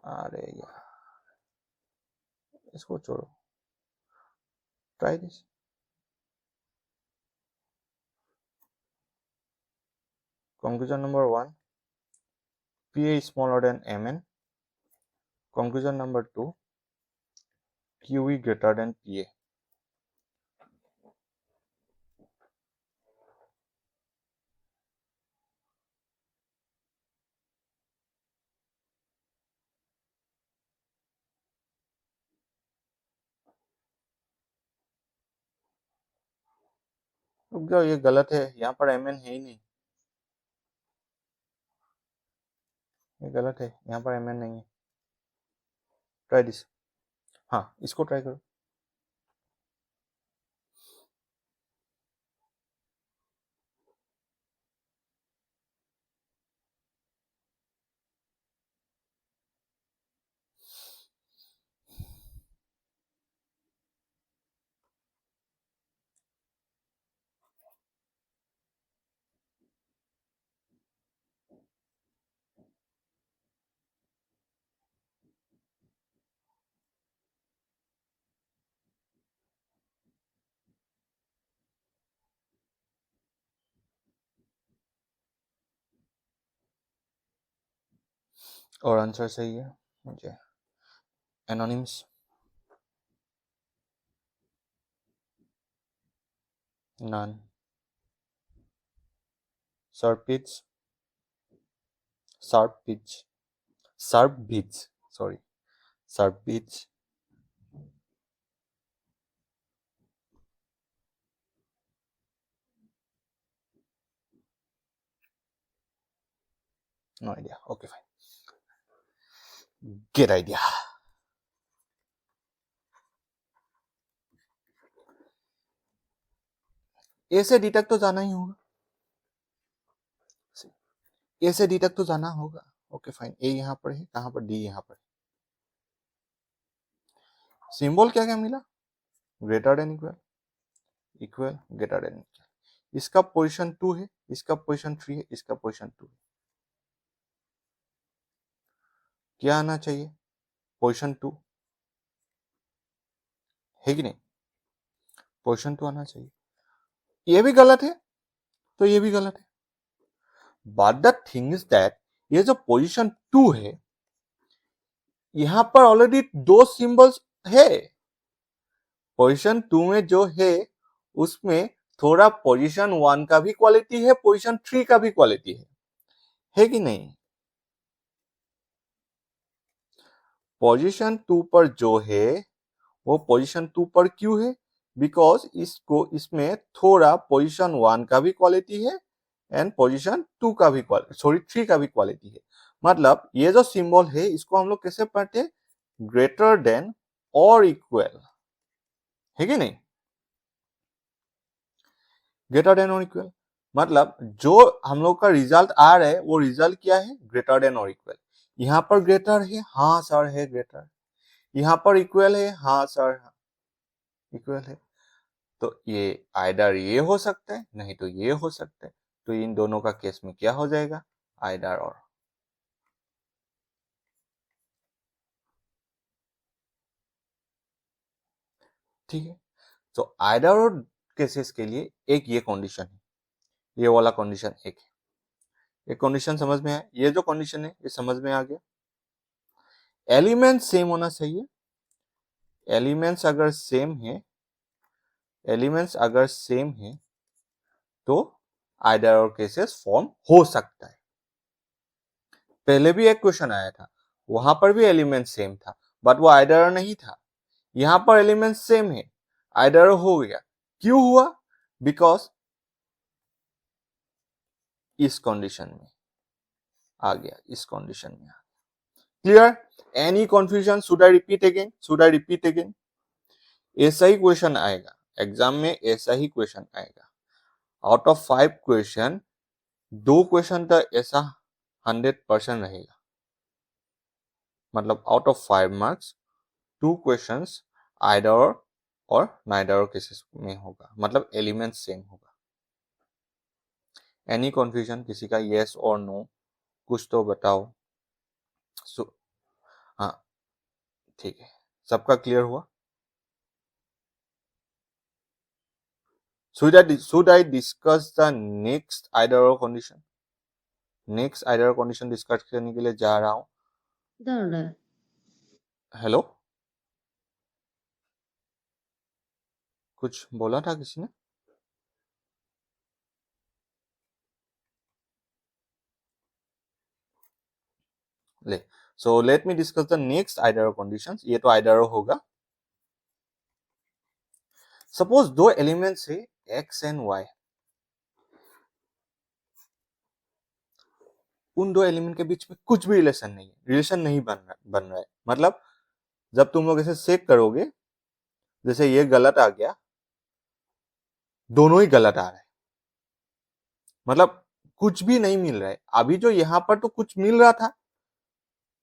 अरे यार इसको छोड़ो, try this. Conclusion number 1, PA is smaller than MN. Conclusion number 2, QE greater than PA. रुक जाओ, ये गलत है, यहाँ पर MN है ही नहीं, ये गलत है, यहाँ पर MN नहीं है। ट्राई दिस, हाँ इसको ट्राई करो। और आंसर सही है मुझे। Anonyms, none. सर्पिच, सर्पिच, सर्पिच, सॉरी, सर्पिच, no idea, okay fine, get idea. A से डी तक तो जाना ही होगा, ए से डी तक तो जाना होगा, ओके फाइन, ए यहाँ पर है, कहाँ पर, डी यहाँ पर। सिंबल क्या क्या मिला, greater than equal, equal greater than equal, इसका पोजीशन 2 है, इसका पोजीशन 3 है, इसका पोजीशन 2 है, क्या आना चाहिए, पोजीशन 2 है कि नहीं, पोजीशन 2 आना चाहिए, ये भी गलत है तो ये भी गलत है, but the thing is that ये जो पोजीशन 2 है, यहां पर ऑलरेडी दो सिंबल्स है, पोजीशन 2 में जो है उसमें थोड़ा पोजीशन 1 का भी क्वालिटी है, पोजीशन 3 का भी क्वालिटी है कि नहीं। पोजीशन 2 पर जो है वो पोजीशन 2 पर क्यों है, बिकॉज इसमें थोड़ा पोजीशन 1 का भी क्वालिटी है एंड पोजीशन 2 का भी, सॉरी 3 का भी क्वालिटी है। मतलब ये जो सिंबल है इसको हम लोग कैसे पढ़ते हैं, ग्रेटर देन और इक्वल, है कि नहीं, ग्रेटर देन और इक्वल, मतलब जो हम लोग का रिजल्ट आ रहा है वो रिजल्ट क्या है, ग्रेटर देन और इक्वल। यहाँ पर ग्रेटर है, हाँ सर है ग्रेटर, यहाँ पर इक्वल है, हाँ सर इक्वल है, तो ये आइडर ये हो सकता है, नहीं तो ये हो सकता है, तो इन दोनों का केस में क्या हो जाएगा, आइडर और। ठीक है, तो आइडर और केसेस के लिए एक ये कंडीशन है, ये वाला कंडीशन एक है, ये कंडीशन समझ में है, ये जो कंडीशन है ये समझ में आ गया। एलिमेंट सेम होना चाहिए, एलिमेंट्स अगर सेम है, एलिमेंट्स अगर सेम है तो आइडर और केसेस फॉर्म हो सकता है। पहले भी एक क्वेश्चन आया था, वहां पर भी एलिमेंट सेम था, बट वो आइडर नहीं था। यहां पर एलिमेंट सेम है, आइडर हो गया। क्यों हुआ? बिकॉज इस कंडीशन में आ गया, इस कंडीशन में आ गया। Clear? Any confusion? Should I repeat again? Should I repeat again? ऐसा ही क्वेश्चन आएगा एग्जाम में, ऐसा ही क्वेश्चन आएगा। आउट ऑफ 5 क्वेश्चन 2 क्वेश्चन तो ऐसा 100% रहेगा, मतलब out of 5 marks 2 questions either और नाइदर केसेस में होगा, मतलब एलिमेंट सेम होगा। Any confusion? किसी का यस और नो कुछ तो बताओ। हाँ ठीक है, सबका क्लियर हुआ? should I discuss the next either or condition? Next आइडर condition discuss करने के लिए जा रहा हूं। हेलो, कुछ बोला था किसी ने? ले, so let me discuss the next आइडर conditions. ये तो आइडर होगा। सपोज दो एलिमेंट्स है एक्स एंड वाई, उन दो एलिमेंट के बीच में कुछ भी रिलेशन नहीं है, रिलेशन नहीं बन रहा है। मतलब जब तुम लोग इसे चेक करोगे, जैसे ये गलत आ गया, दोनों ही गलत आ रहा है, मतलब कुछ भी नहीं मिल रहा है। अभी जो यहाँ पर तो कुछ मिल रहा था,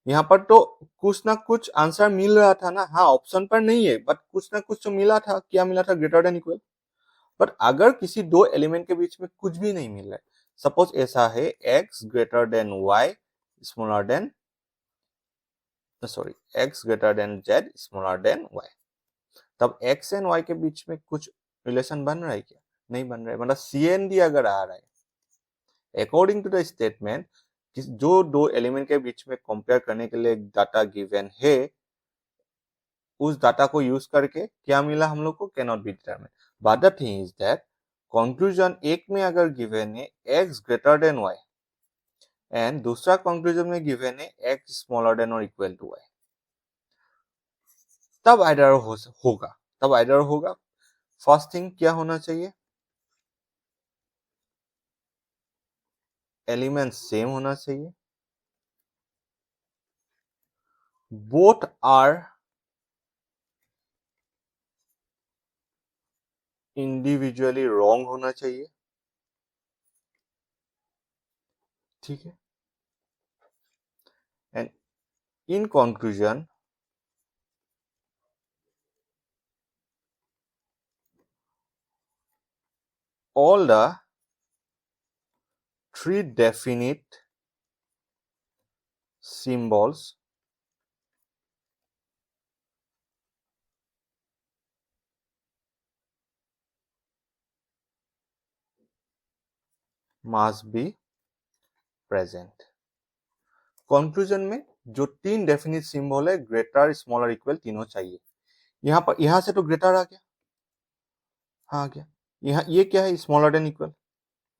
यहाँ पर तो कुछ ना कुछ आंसर मिल रहा था ना। हाँ, ऑप्शन पर नहीं है, बट कुछ ना कुछ तो मिला था। क्या मिला था? Greater than equal. बट अगर किसी दो एलिमेंट के बीच में कुछ भी नहीं मिल रहा है, सपोज ऐसा है x greater than y smaller than, sorry, x greater than z smaller than y, तब x एंड y के बीच में कुछ रिलेशन बन रहा है क्या? नहीं बन रहा है। मतलब CND अगर आ रहा है अकॉर्डिंग टू द स्टेटमेंट, जो दो एलिमेंट के बीच में कंपेयर करने के लिए एक डाटा गिवन है, उस डाटा को यूज करके क्या मिला हम लोग को can not be determine. But the thing is that conclusion एक में अगर गिवन है x greater than y and दूसरा कंक्लूजन में गिवन है x स्मॉलर देन और इक्वल टू y, तब आइडर होगा, तब आइडर होगा। फर्स्ट थिंग क्या होना चाहिए? एलिमेंट सेम होना चाहिए, बोथ आर इंडिविजुअली रॉन्ग होना चाहिए। ठीक है, and in conclusion all the 3 definite symbols must be present। Conclusion में जो 3 डेफिनिट सिंबल है, ग्रेटर स्मॉलर इक्वल तीनों चाहिए। यहाँ पर, यहाँ से तो ग्रेटर आ गया, हाँ आ गया। यहाँ ये क्या है? Smaller than equal.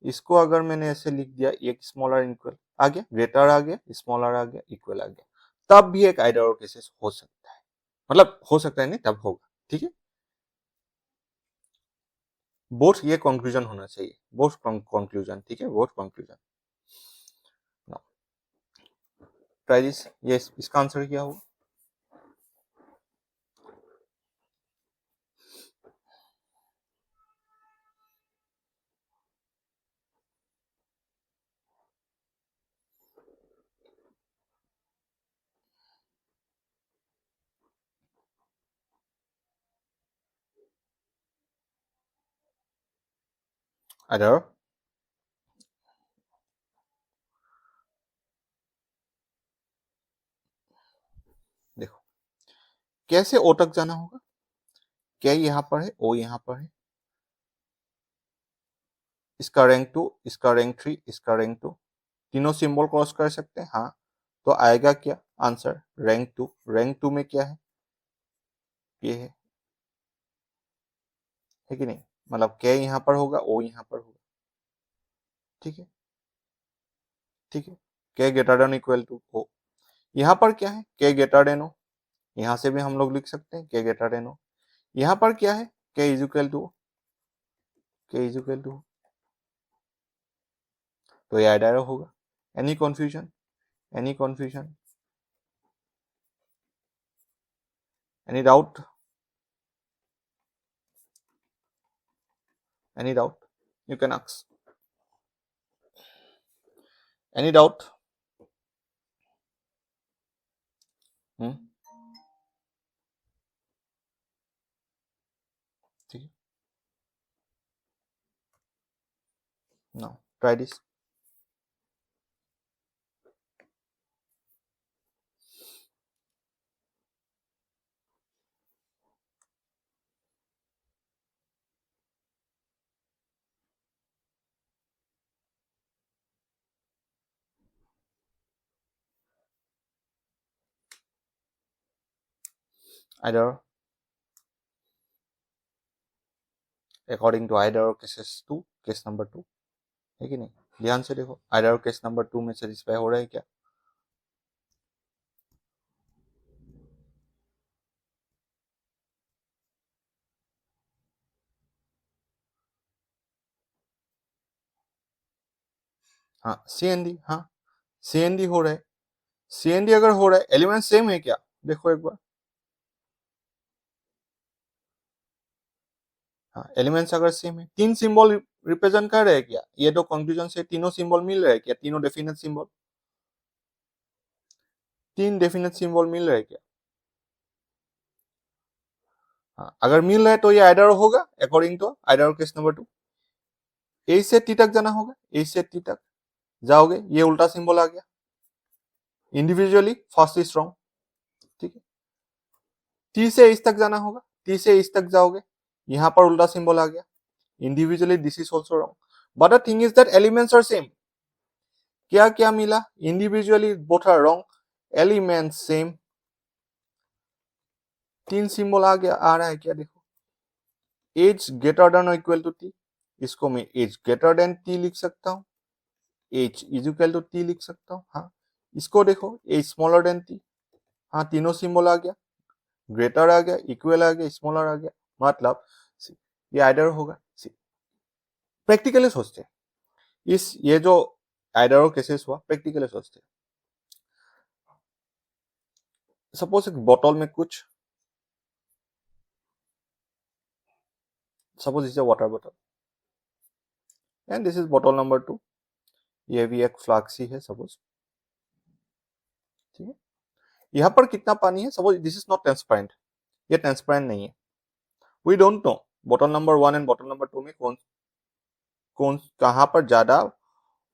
इसको अगर मैंने ऐसे लिख दिया, एक स्मॉलर इक्वल आ गया, ग्रेटर आ गया, स्मॉलर आ गया, इक्वल आ गया, तब भी एक आइडर केसेस हो सकता है। मतलब हो सकता है नहीं, तब होगा। ठीक है, बोथ ये कंक्लूजन होना चाहिए, बोथ कंक्लूजन। ठीक है, बोथ कंक्लूजन। Try this. ये इसका आंसर क्या होगा? अदर देखो, कैसे ओ तक जाना होगा? क्या यहाँ पर है, ओ यहाँ पर है, इसका रैंक 2, इसका रैंक 3, इसका रैंक 2, तीनों सिंबल क्रॉस कर सकते हैं। हाँ, तो आएगा क्या आंसर? रैंक 2। रैंक 2 में क्या है? ये है कि नहीं? मतलब के यहाँ पर होगा, ओ यहाँ पर होगा। ठीक है, ठीक है, K greater than equal to O. यहाँ पर क्या है? के ग्रेटर देन ओ, यहां से भी हम लोग लिख सकते हैं के ग्रेटर देन हो। यहां पर क्या है, K is equal to, K is equal to, तो ये आइडारो होगा। Any confusion, any confusion, any doubt, any doubt, you can ask, any doubt. ठीक है, now try this. Either according to either cases two, case number two, है कि नहीं? ध्यान से देखो, आइडर केस नंबर टू में सेटिस्फाई हो रहा है क्या? हाँ सीएनडी, हाँ सीएनडी हो रहा है। सीएनडी अगर हो रहा है, एलिमेंट सेम है क्या? देखो एक बार, हाँ एलिमेंट्स अगर सेम है, तीन सिंबल रिप्रेजेंट कर रहे हैं क्या? ये तो कंक्लूजन से तीनों सिंबल मिल रहे हैं क्या? तीनों डेफिनेट सिंबल, तीन डेफिनेट सिंबल मिल रहे हैं क्या? हाँ अगर मिल रहा है तो ये आइडर होगा according to either case number two. A से टी तक जाना होगा, ए से टी तक जाओगे, ये उल्टा सिंबल आ गया, इंडिविजुअली फर्स्ट इज रॉन्ग। ठीक है, टी से इस तक जाना होगा, टी से इस तक जाओगे, यहां पर उल्टा सिंबल आ गया, individually this is also wrong. But the thing is that elements are same. क्या क्या मिला? Individually both are wrong, elements same, तीन सिंबल आ गया, आ रहा है क्या? देखो, S greater than equal to T, इसको मैं एज ग्रेटर देन टी लिख सकता हूँ, S is equal to T लिख सकता हूँ। हाँ इसको देखो, एज स्मॉलर देन टी, हाँ तीनों सिंबल आ गया, ग्रेटर आ गया, इक्वल आ गया, स्मॉलर आ गया, मतलब ये आइडर होगा। प्रैक्टिकली सोचते हैं, इस ये जो आइडर केसेस हुआ, प्रैक्टिकली सोचते हैं। सपोज एक बोतल में कुछ, सपोज इज वाटर बोतल एंड दिस इज बोतल नंबर टू, ये भी एक फ्लाक्सी है सपोज। ठीक है, यहाँ पर कितना पानी है? Suppose this is not transparent, ये ट्रांसपेरेंट नहीं है। वी डोंट नो बोतल नंबर वन एंड बोतल नंबर टू में कौन कौन कहां पर ज्यादा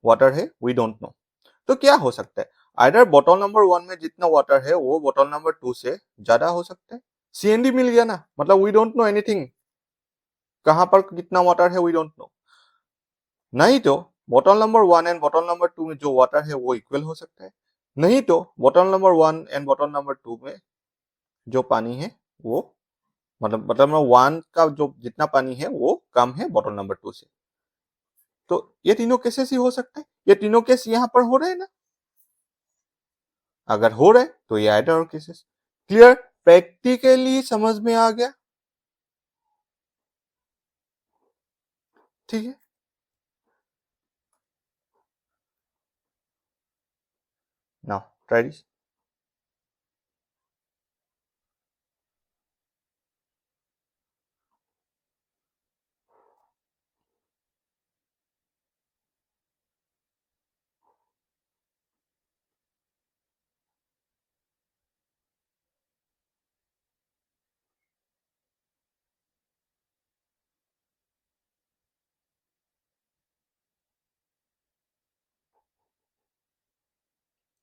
वाटर है, वी डोंट नो। तो क्या हो सकता है? आइडर बोतल नंबर वन में जितना वाटर है वो बोतल नंबर टू से ज्यादा हो सकता है। सीएनडी मिल गया ना, मतलब वी डोंट नो एनीथिंग, कहां पर कितना वाटर है वी डोंट नो। नहीं तो बोतल नंबर वन एंड बोतल नंबर टू में जो वाटर है वो इक्वल हो सकता है, नहीं तो बोतल नंबर वन एंड बोतल नंबर टू में जो पानी है वो, मतलब बोतल नंबर वन का जो जितना पानी है वो कम है बोतल नंबर टू से। तो ये तीनों केसेस ही हो सकता है, ये तीनों केस यहाँ पर हो रहे हैं ना। अगर हो रहे तो ये आइडर केसेस। क्लियर? प्रैक्टिकली समझ में आ गया? ठीक है, नाउ ट्राई दिस।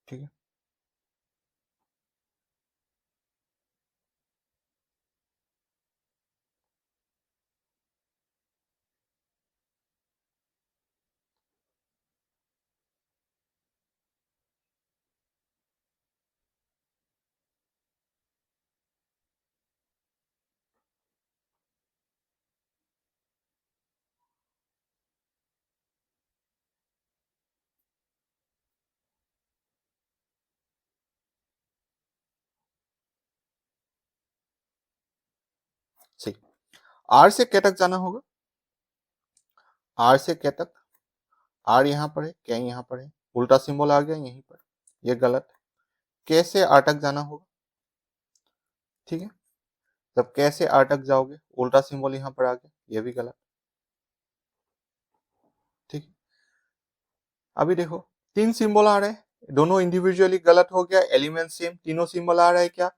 ठीक है, सही। आर से के तक जाना होगा, आर से के तक, आर यहाँ पर है, के यहाँ पर है, उल्टा सिंबल आ गया यहीं पर, ये गलत है। के से आर तक जाना होगा, ठीक है, जब के से आर तक जाओगे उल्टा सिंबल यहाँ पर आ गया, ये भी गलत, ठीक है। अभी देखो 3 सिंबल आ रहे हैं, दोनों इंडिविजुअली गलत हो गया, एलिमेंट सेम, तीनों सिंबल आ रहा है क्या,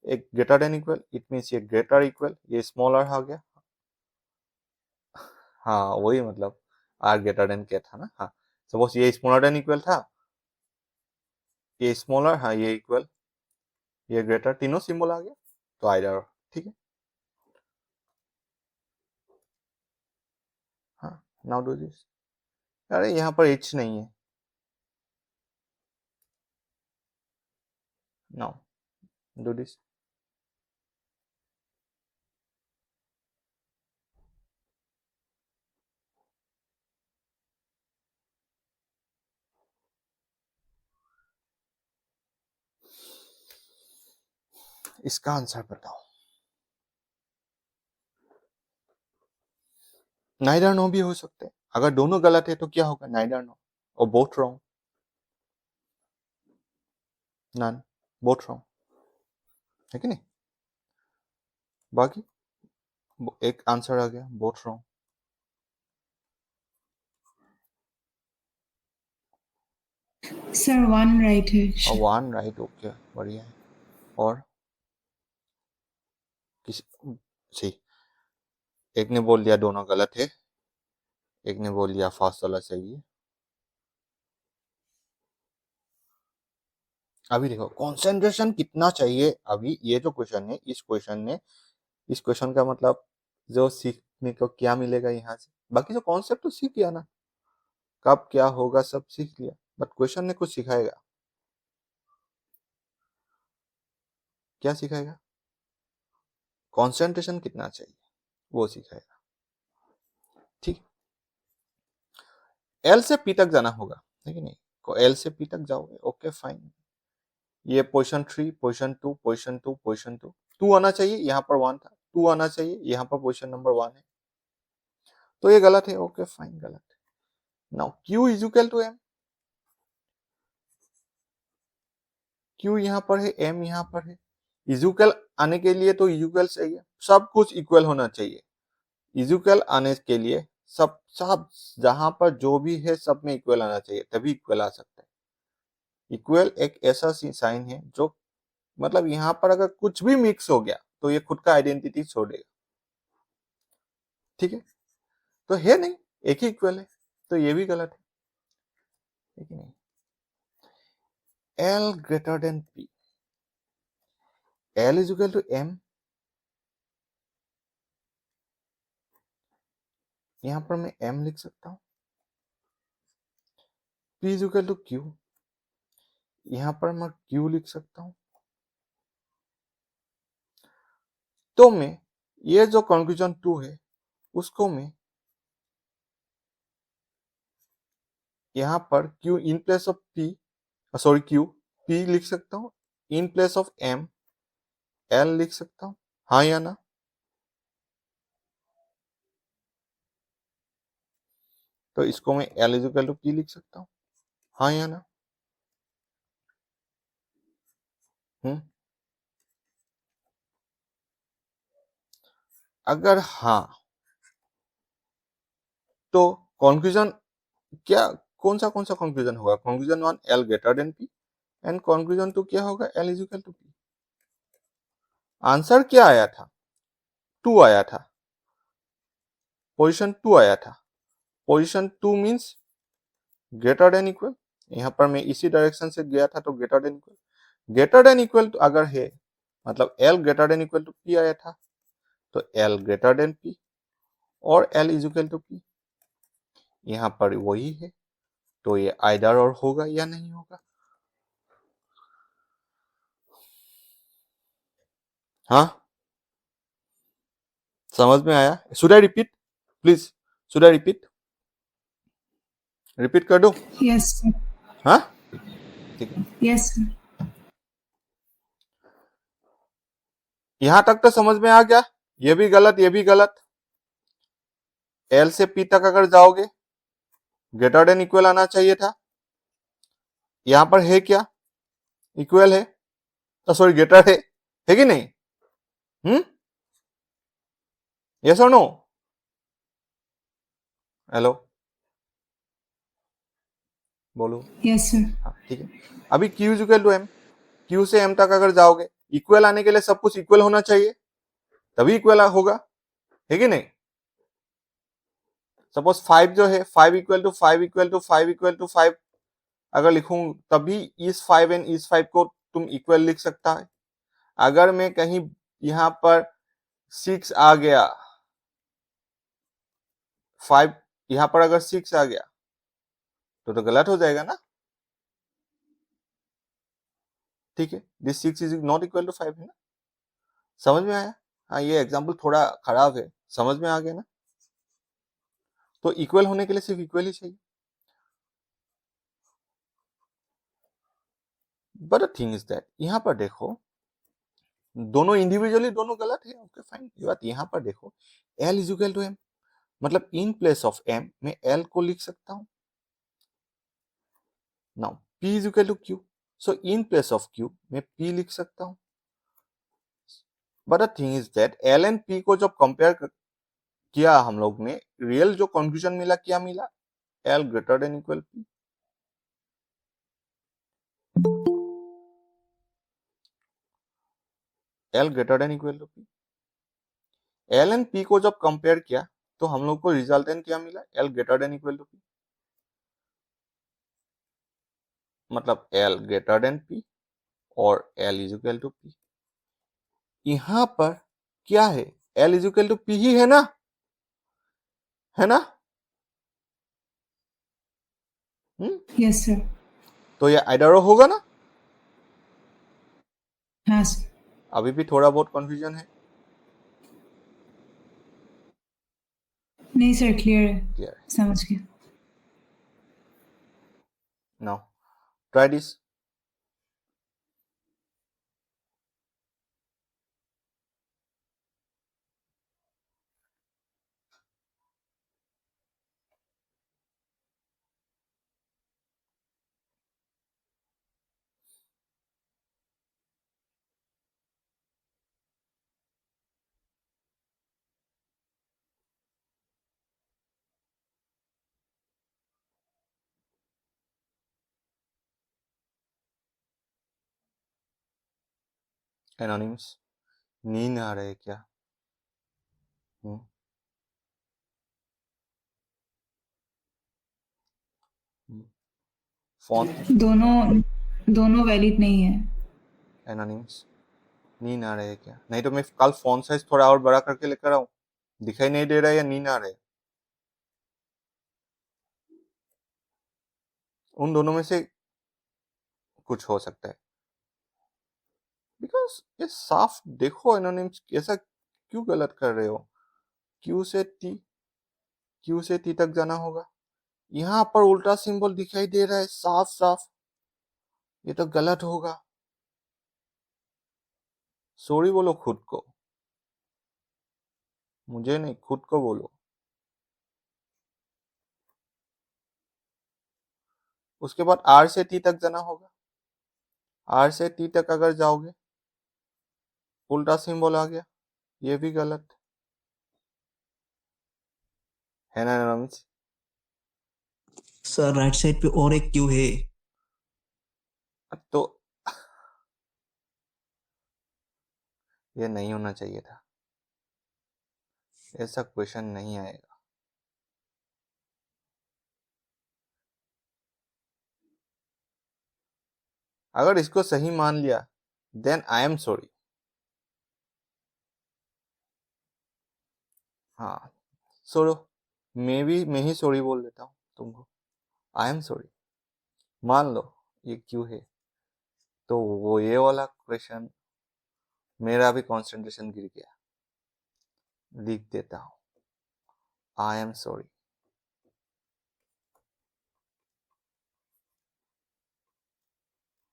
एक greater than equal, it means ये ग्रेटर इक्वल, ये स्मॉलर आ गया, हाँ वही मतलब आर ग्रेटर देन के था ना, हाँ सपोज ये स्मॉलर देन इक्वल था, ये स्मॉलर, हाँ ये इक्वल, ये ग्रेटर, तीनों सिंबल आ गया, तो आइदर, ठीक है। हाँ नाउ डू दिस, अरे यहाँ पर एच नहीं है, नाउ डू दिस, इसका आंसर बताओ। नाइदर नो भी हो सकते हैं, अगर दोनों गलत है तो क्या होगा, नाइदर नो और both wrong, none, both wrong, है कि नहीं, बाकी एक आंसर आ गया बोथ रॉन्ग, सर 1 राइट है। और 1 राइट, ओके बढ़िया है। और किसी, सही, एक ने बोल दिया दोनों गलत है, एक ने बोल दिया फर्स्ट वाला सही है। अभी देखो कंसंट्रेशन कितना चाहिए, अभी ये जो क्वेश्चन है, इस क्वेश्चन का मतलब जो सीखने को क्या मिलेगा यहाँ से, बाकी जो कॉन्सेप्ट तो सीख गया ना, कब क्या होगा सब सीख लिया, बट क्वेश्चन ने कुछ सिखाएगा, क्या सिखाएगा, कंसंट्रेशन कितना चाहिए वो सिखाएगा, ठीक। एल से पी तक जाना होगा, है कि नहीं, को एल से पी तक जाओगे, ओके फाइन, ये पोजीशन 3, पोजीशन 2, पोजीशन 2, पोजीशन 2, 2 आना चाहिए, यहाँ पर 1 था, 2 आना चाहिए, यहाँ पर पोजीशन नंबर 1 है, तो ये गलत है, ओके फाइन गलत है। Now Q is equal to M, Q यहाँ पर है, M यहाँ पर है, इक्वल आने के लिए तो इक्वल चाहिए, सब कुछ इक्वल होना चाहिए, इक्वल आने के लिए सब सब जहां पर जो भी है सब में इक्वल आना चाहिए, तभी इक्वल आ सकता है। इक्वल एक ऐसा साइन है जो मतलब यहाँ पर अगर कुछ भी मिक्स हो गया तो ये खुद का आइडेंटिटी छोड़ेगा, ठीक है, तो है नहीं, एक ही इक्वल है, तो ये भी गलत है कि नहीं। L greater than P, L is equal to M, यहां पर मैं M लिख सकता हूं, P is equal to Q, यहां पर मैं Q लिख सकता हूं, तो मैं ये जो कंक्लूजन 2 है उसको मैं यहां पर Q in place of P, sorry Q P लिख सकता हूं, इन प्लेस ऑफ M L लिख सकता हूं, हाँ या ना, तो इसको मैं L is equal to P लिख सकता हूं, हाँ या ना, अगर हाँ तो कंक्लूजन क्या, कौन सा कंक्लूजन होगा, conclusion 1 L greater than P, and conclusion 2 क्या होगा, L is equal to P। Answer क्या आया था, 2 आया था, पोजीशन 2 आया था, position 2 means greater than equal, यहां पर मैं इसी डायरेक्शन से गया था तो greater than equal, greater than equal तो अगर है मतलब L greater than equal to P आया था, तो L ग्रेटर देन P और L is equal to P, यहां पर वही है, तो ये आइदर और होगा या नहीं होगा, हाँ समझ में आया, should I repeat please, should I repeat, repeat कर दो, यस सर, हाँ ठीक है, यस सर। यहां तक तो समझ में आ गया, ये भी गलत, ये भी गलत। एल से पी तक अगर जाओगे ग्रेटर देन इक्वल आना चाहिए था। यहां पर है क्या? इक्वल है, सॉरी ग्रेटर है कि नहीं? यस और नो? हेलो, बोलो। Yes sir. हाँ ठीक है। अभी Q is equal to M, Q से M तक अगर जाओगे, इक्वल आने के लिए सब कुछ इक्वल होना चाहिए, तभी इक्वल होगा, है कि नहीं? सपोज 5 जो है, 5 equal to 5 equal to 5 equal to 5 अगर लिखूं, तभी इस 5 एंड इस 5 को तुम इक्वल लिख सकता है। अगर मैं कहीं यहां पर 6 आ गया, 5 यहां पर अगर 6 आ गया तो गलत हो जाएगा ना। ठीक है, this 6 is not equal to 5 है ना। समझ में आया? हाँ, ये एग्जाम्पल थोड़ा खराब है, समझ में आ गया ना। तो इक्वल होने के लिए सिर्फ इक्वल ही चाहिए। But the thing is that यहां पर देखो, दोनों इंडिविजुअली दोनों गलत है। ओके फाइन, ये बात यहां पर देखो, L is equal to M, मतलब इन प्लेस ऑफ M मैं L को लिख सकता हूं। Now P is equal to Q, so in place of Q मैं P लिख सकता हूं। But the thing is that L and P को जब कंपेयर किया हम लोग ने, रियल जो कंक्लूजन मिला, क्या मिला? L greater than equal P। L greater than equal to P। L and P को जब कंपेयर किया तो हम लोग को रिजल्टेंट क्या मिला? L greater than equal to P, मतलब L ग्रेटर देन P और L is equal to P। यहां पर क्या है? L is equal to P ही है ना, है ना? Yes sir. तो ये आइडर होगा ना। हाँ सर। अभी भी थोड़ा बहुत कंफ्यूजन है? नहीं सर, क्लियर है, क्लियर है। समझ गया। Now try this. एनोनिम्स, नींद आ रहे क्या? फोन दोनों दोनों वैलिड नहीं है। एनोनिम्स, नींद आ रहे क्या? नहीं तो मैं कल फोन साइज थोड़ा और बड़ा करके लेकर आऊं, दिखाई नहीं दे रहा है या नींद आ रहे? उन दोनों में से कुछ हो सकता है, बिकॉज ये साफ देखो एनोनिम्स, ऐसा क्यों गलत कर रहे हो? क्यू से टी, क्यू से टी तक जाना होगा, यहाँ पर उल्टा सिंबल दिखाई दे रहा है साफ साफ, ये तो गलत होगा। सॉरी बोलो खुद को, मुझे नहीं, खुद को बोलो। उसके बाद आर से टी तक जाना होगा, आर से टी तक अगर जाओगे उल्टा सिंबल आ गया, ये भी गलत है ना रमेश? सर राइट साइड पे और एक क्यू है। तो ये नहीं होना चाहिए था, ऐसा क्वेश्चन नहीं आएगा। अगर इसको सही मान लिया देन आई एम सॉरी। हाँ छोड़ो, मैं ही सॉरी बोल देता हूँ तुमको, आई एम सॉरी। मान लो ये क्यों है, तो वो ये वाला क्वेश्चन मेरा भी कंसंट्रेशन गिर गया, लिख देता हूँ आई एम सॉरी।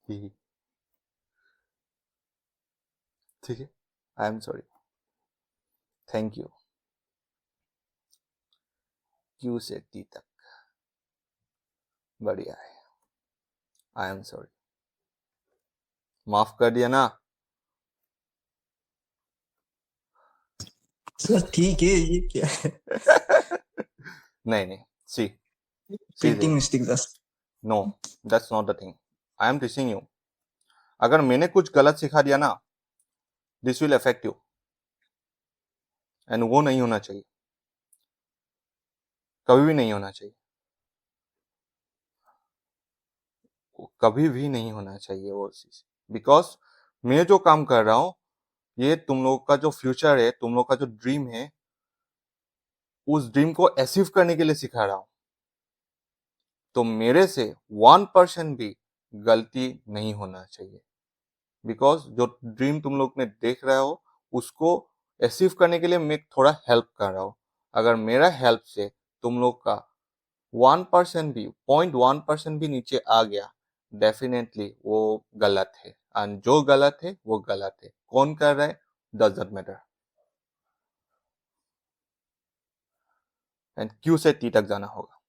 ठीक है, I am sorry. Thank you. Q से टी तक बढ़िया है। आई एम सॉरी, माफ कर दिया ना। सर ठीक है, ये क्या है? नहीं नहीं, सी प्रिंटिंग मिस्टेक बस। No, that's not the thing. I am teaching you. अगर मैंने कुछ गलत सिखा दिया ना, this will affect you, and वो नहीं होना चाहिए, कभी भी नहीं होना चाहिए, कभी भी नहीं होना चाहिए वो चीज। बिकॉज मैं जो काम कर रहा हूं, ये तुम लोग का जो फ्यूचर है, तुम लोग का जो ड्रीम है, उस ड्रीम को अचीव करने के लिए सिखा रहा हूं। तो मेरे से 1% भी गलती नहीं होना चाहिए। बिकॉज जो ड्रीम तुम लोग ने देख रहे हो, उसको अचीव करने के लिए मैं थोड़ा हेल्प कर रहा हूं। अगर मेरा हेल्प से तुम लोग का 1% भी, 0.1% भी नीचे आ गया, डेफिनेटली वो गलत है। एंड जो गलत है वो गलत है, कौन कर रहा है डजंट मैटर। एंड क्यू से टी तक जाना होगा।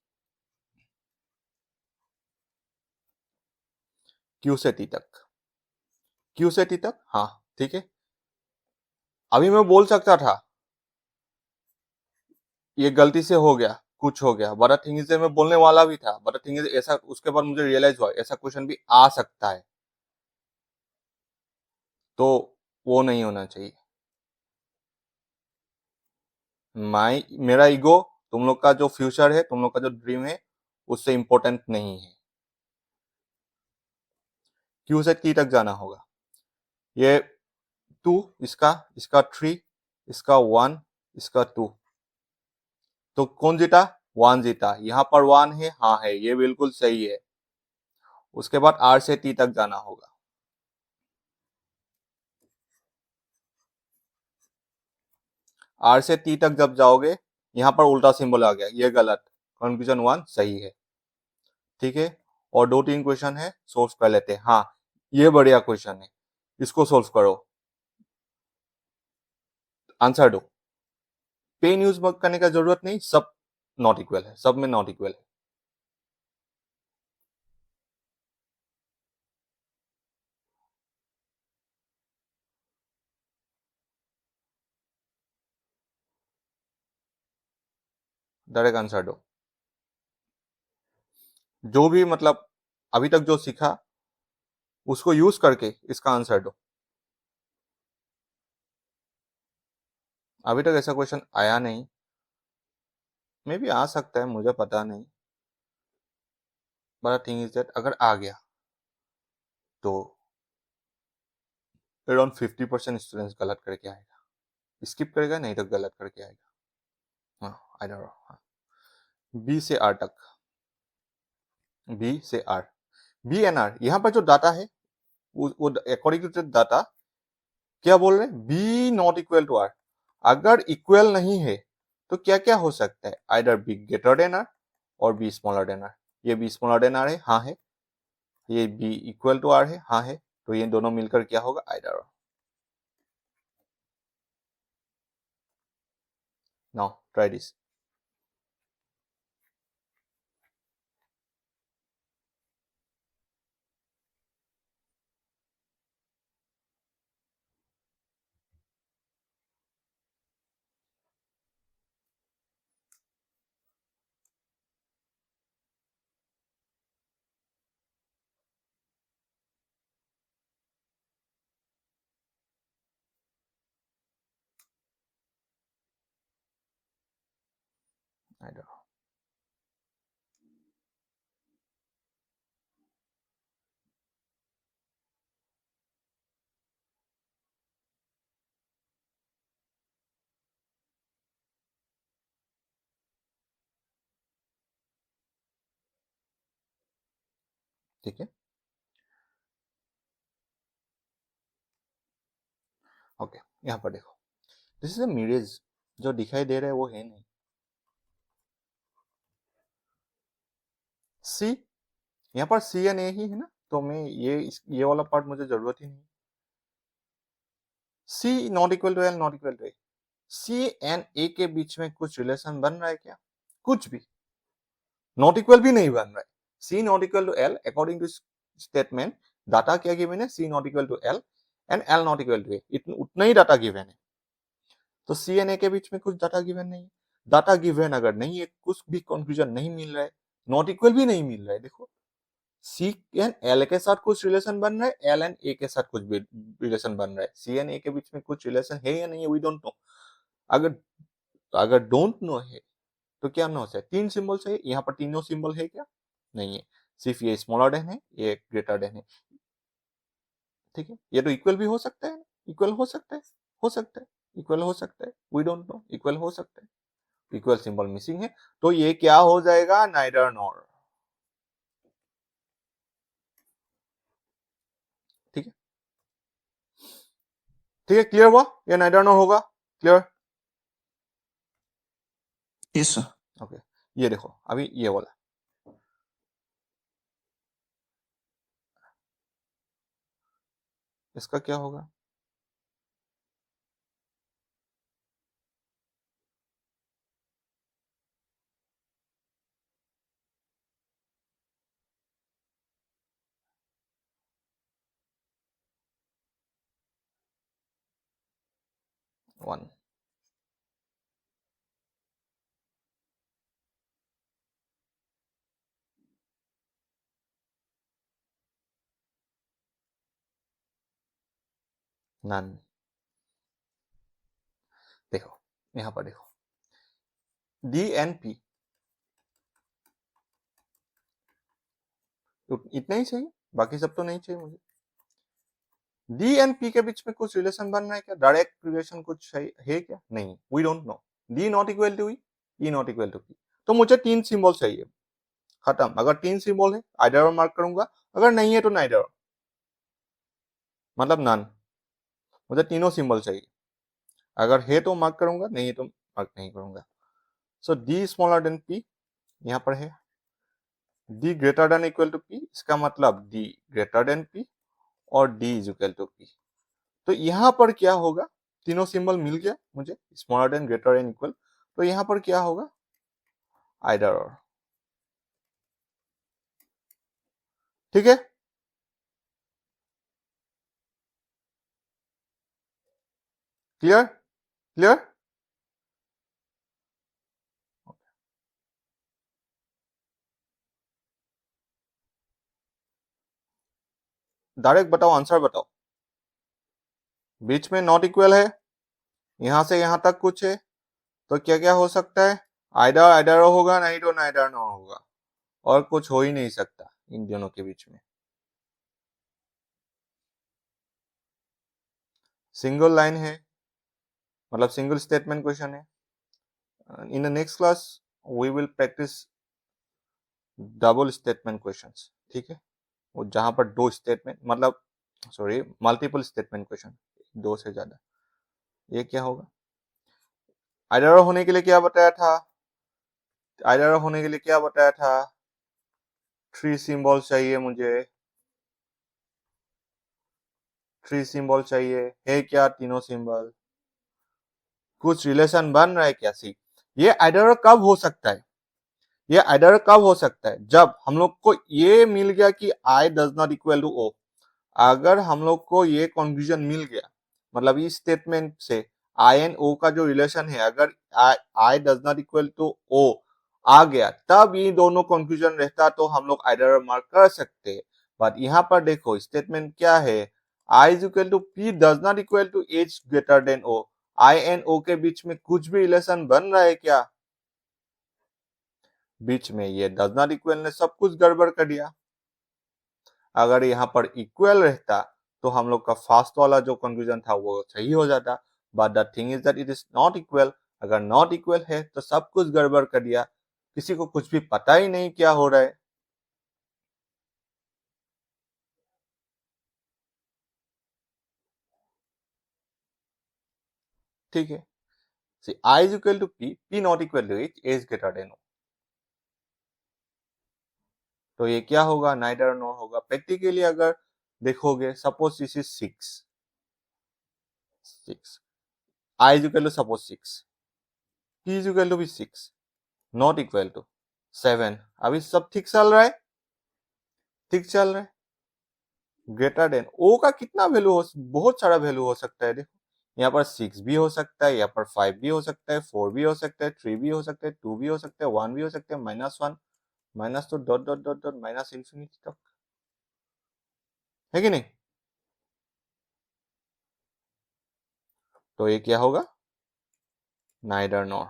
क्यू से टी तक, क्यू से टी तक, हाँ ठीक है। अभी मैं बोल सकता था ये गलती से हो गया, कुछ हो गया, बट थिंग इज मैं बोलने वाला भी था, बट थिंग इज ऐसा, उसके बाद मुझे रियलाइज हुआ ऐसा क्वेश्चन भी आ सकता है, तो वो नहीं होना चाहिए। मेरा ईगो, तुम लोग का जो फ्यूचर है, तुम लोग का जो ड्रीम है, उससे इंपॉर्टेंट नहीं है। क्यू से टी तक जाना होगा। ये 2, इसका इसका 3, इसका 1, इसका 2, तो कौन जीता? 1 जीता। यहाँ पर 1 है, हाँ है, ये बिल्कुल सही है। उसके बाद आर से टी तक जाना होगा। आर से टी तक जब जाओगे, यहाँ पर उल्टा सिंबल आ गया, ये गलत। कंक्लूजन 1 सही है, ठीक है। और 2-3 क्वेश्चन है, सोल्व कर लेते हैं। हाँ, ये बढ़िया क्वेश्चन है, इसको सोल्व करो, आंसर दो। पेन यूज करने का जरूरत नहीं, सब नॉट इक्वल है, सब में नॉट इक्वल है। डायरेक्ट आंसर दो। जो भी मतलब अभी तक जो सीखा, उसको यूज करके इसका आंसर दो। अभी तक ऐसा क्वेश्चन आया नहीं, मे भी आ सकता है, मुझे पता नहीं, बट थिंग इज दैट अगर आ गया तो अराउंड 50% स्टूडेंट्स गलत करके आएगा, स्किप करेगा, नहीं तो गलत करके आएगा। हाँ, आई डोंट नो। हाँ, बी से आर तक, बी से आर, बी एन आर, यहाँ पर जो डाटा है वो अकॉर्डिंग टू डाटा क्या बोल रहे हैं? B not equal to R. अगर इक्वल नहीं है तो क्या क्या हो सकता है? Either B greater than R और बी स्मॉलर देन आर। ये बी स्मॉलर देन आर है, हाँ है। ये बी इक्वल टू आर है, हाँ है। तो ये दोनों मिलकर क्या होगा? Either. Now try this. Either. ठीक है, ओके। यहाँ पर देखो, दिस इज अ मिरेज, जो दिखाई दे रहा है वो है नहीं। सी, यहाँ पर सी एन ए ही है ना, तो मैं ये वाला पार्ट मुझे जरूरत ही नहीं। C not equal to L, not equal to A, C and A के बीच में कुछ रिलेशन बन रहा है क्या? कुछ भी नॉट इक्वल भी नहीं बन रहा है। C not equal to L according to statement, data क्या गिवन है? C not equal to L and L not equal to A, उतना ही डाटा गिवन है। तो सी एंड ए के बीच में कुछ डाटा गिवन नहीं है। डाटा गिवन अगर नहीं है, कुछ भी कंक्लूजन नहीं मिल रहा है, नॉट इक्वल भी नहीं मिल रहा है। देखो सी एंड एल के साथ कुछ रिलेशन बन रहा है, एल एंड ए के साथ कुछ भी रिलेशन बन रहा है। सी एंड ए के बीच में कुछ रिलेशन है या नहीं है, वी डोंट नो। अगर अगर डोंट नो है तो क्या नो है? तीन सिंबल है, यहाँ पर तीनों सिंबल है क्या? नहीं है, सिर्फ ये स्मॉलर देन है, ये ग्रेटर देन है। ठीक है, ये तो इक्वल भी हो सकता है, इक्वल हो सकता है, हो सकता है, इक्वल हो सकता है, वी डोंट नो, इक्वल हो सकता है। इक्वल सिंबल मिसिंग है, तो ये क्या हो जाएगा? Neither nor. ठीक है, ठीक है, क्लियर हुआ? ये नाइदर नॉर होगा, क्लियर? Yes sir. ओके, ये देखो अभी ये वाला, इसका क्या होगा? वन। नन। देखो यहां पर देखो, डी एन पी इतना ही चाहिए, बाकी सब तो नहीं चाहिए मुझे। डी एंड पी के बीच में कुछ रिलेशन बन रहा है क्या? डायरेक्ट रिलेशन कुछ है क्या? नहीं, we don't know. D not equal to E not equal to P, तो मुझे तीन सिंबल चाहिए, खत्म। अगर तीन सिंबल है आइदर मार्क करूंगा, अगर नहीं है तो नाइदर, मतलब नन। मुझे तीनों सिंबल चाहिए, अगर है तो मार्क करूंगा, नहीं है तो मार्क नहीं करूंगा। So D smaller than P यहां पर है, D greater than equal to P, इसका मतलब डी ग्रेटर देन पी और D is equal to P. तो यहां पर क्या होगा? तीनों सिंबल मिल गया मुझे, smaller than greater than equal, तो यहां पर क्या होगा? आइदर और। ठीक है, क्लियर? क्लियर? डायरेक्ट बताओ, आंसर बताओ। बीच में नॉट इक्वल है, यहां से यहां तक कुछ है, तो क्या क्या हो सकता है? आइदर आइदर होगा, नहीं तो नाइदर नो होगा, और कुछ हो ही नहीं सकता इन दोनों के बीच में। सिंगल लाइन है, मतलब सिंगल स्टेटमेंट क्वेश्चन है। In the next class we will practise double statement questions. ठीक है, वो जहां पर दो स्टेटमेंट, मतलब सॉरी मल्टीपल स्टेटमेंट क्वेश्चन, दो से ज्यादा। ये क्या होगा? आइदर होने के लिए क्या बताया था? आइदर होने के लिए क्या बताया था? थ्री सिंबल चाहिए मुझे, थ्री सिंबल चाहिए, है क्या तीनों सिंबल? कुछ रिलेशन बन रहा है क्या? सी, ये आइदर कब हो सकता है? ये आइदर कब हो सकता है? जब हम लोग को ये मिल गया कि I does not equal to O. अगर हम लोग को ये कंक्लूजन मिल गया, मतलब इस स्टेटमेंट से आई एंड ओ का जो रिलेशन है, अगर I does not equal to O आ गया, तब ये दोनों कंक्लूजन रहता तो हम लोग आइदर मार्क कर सकते हैं। बट यहाँ पर देखो स्टेटमेंट क्या है? I is equal to P does not equal to H greater than O. I and O के बीच में कुछ भी रिलेशन बन रहा है क्या? बीच में ये डज नॉट इक्वल ने सब कुछ गड़बड़ कर दिया। अगर यहाँ पर इक्वल रहता तो हम लोग का फर्स्ट वाला जो कंक्लूजन था वो सही हो जाता। But the thing is that it is not equal. अगर नॉट इक्वल है तो सब कुछ गड़बड़ कर दिया, किसी को कुछ भी पता ही नहीं क्या हो रहा है। ठीक है, see I is equal to P, P not equal to H, H greater than O. तो ये क्या होगा? नाइदर नॉर होगा। प्रैक्टिकली अगर देखोगे, suppose this is 6, I is equal to suppose 6, P is equal to भी 6, not equal to 7। अभी सब ठीक चल रहा है, ठीक चल रहा है। ग्रेटर देन ओ का कितना वैल्यू हो, बहुत सारा वैल्यू हो सकता है। देखो यहाँ पर 6 भी हो सकता है, यहाँ पर 5 भी हो सकता है, 4 भी हो सकता है, 3 भी हो सकता है, 2 भी हो सकता है, 1 भी हो सकता है, -1 माइनस तो dot dot dot dot minus infinity तक, है कि नहीं? तो ये क्या होगा? Neither nor.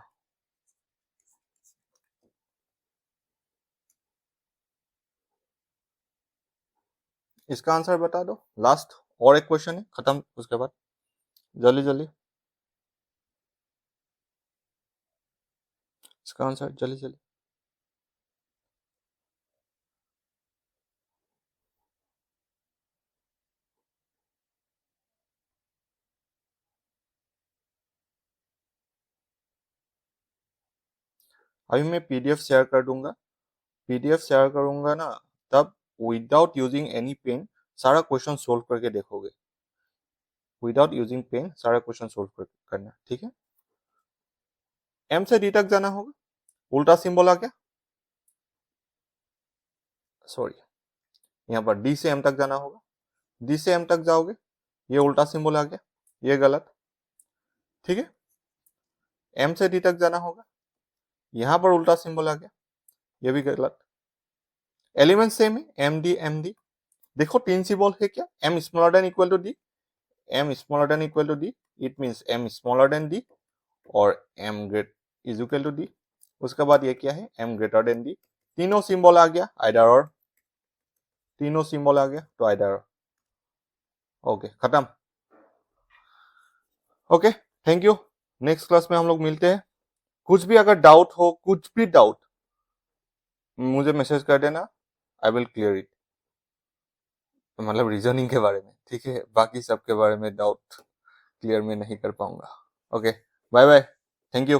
इसका आंसर बता दो। लास्ट और एक क्वेश्चन है, खत्म उसके बाद, जल्दी जल्दी इसका आंसर जल्दी जल्दी। अभी मैं पीडीएफ शेयर कर दूंगा, पीडीएफ शेयर करूंगा ना, तब विदाउट यूजिंग एनी पेन सारा क्वेश्चन सोल्व करके देखोगे, विदाउट यूजिंग पेन सारा क्वेश्चन सोल्व करना, ठीक है? एम से डी तक जाना होगा, उल्टा सिंबल आ गया, सॉरी यहाँ पर डी से एम तक जाना होगा, डी से एम तक जाओगे, ये उल्टा सिंबल आ गया, ये गलत, ठीक है? एम से डी तक जाना होगा, यहां पर उल्टा सिंबल आ गया, ये भी गलत। एलिमेंट सेम है, एम डी। देखो तीन सिंबल है क्या, M smaller than equal to D, M smaller than equal to D, it means M smaller than D और M great is equal to D. उसके बाद ये क्या है, एम ग्रेटर देन डी। तीनों सिंबल आ गया, आइदर और, तीनों सिंबल आ गया तो आइदर और। ओके खत्म। Okay thank you, next class में हम लोग मिलते हैं। कुछ भी अगर डाउट हो, कुछ भी डाउट मुझे मैसेज कर देना, आई विल क्लियर इट, मतलब रीजनिंग के बारे में, ठीक है? बाकी सब के बारे में डाउट क्लियर में नहीं कर पाऊंगा। Okay bye bye, thank you.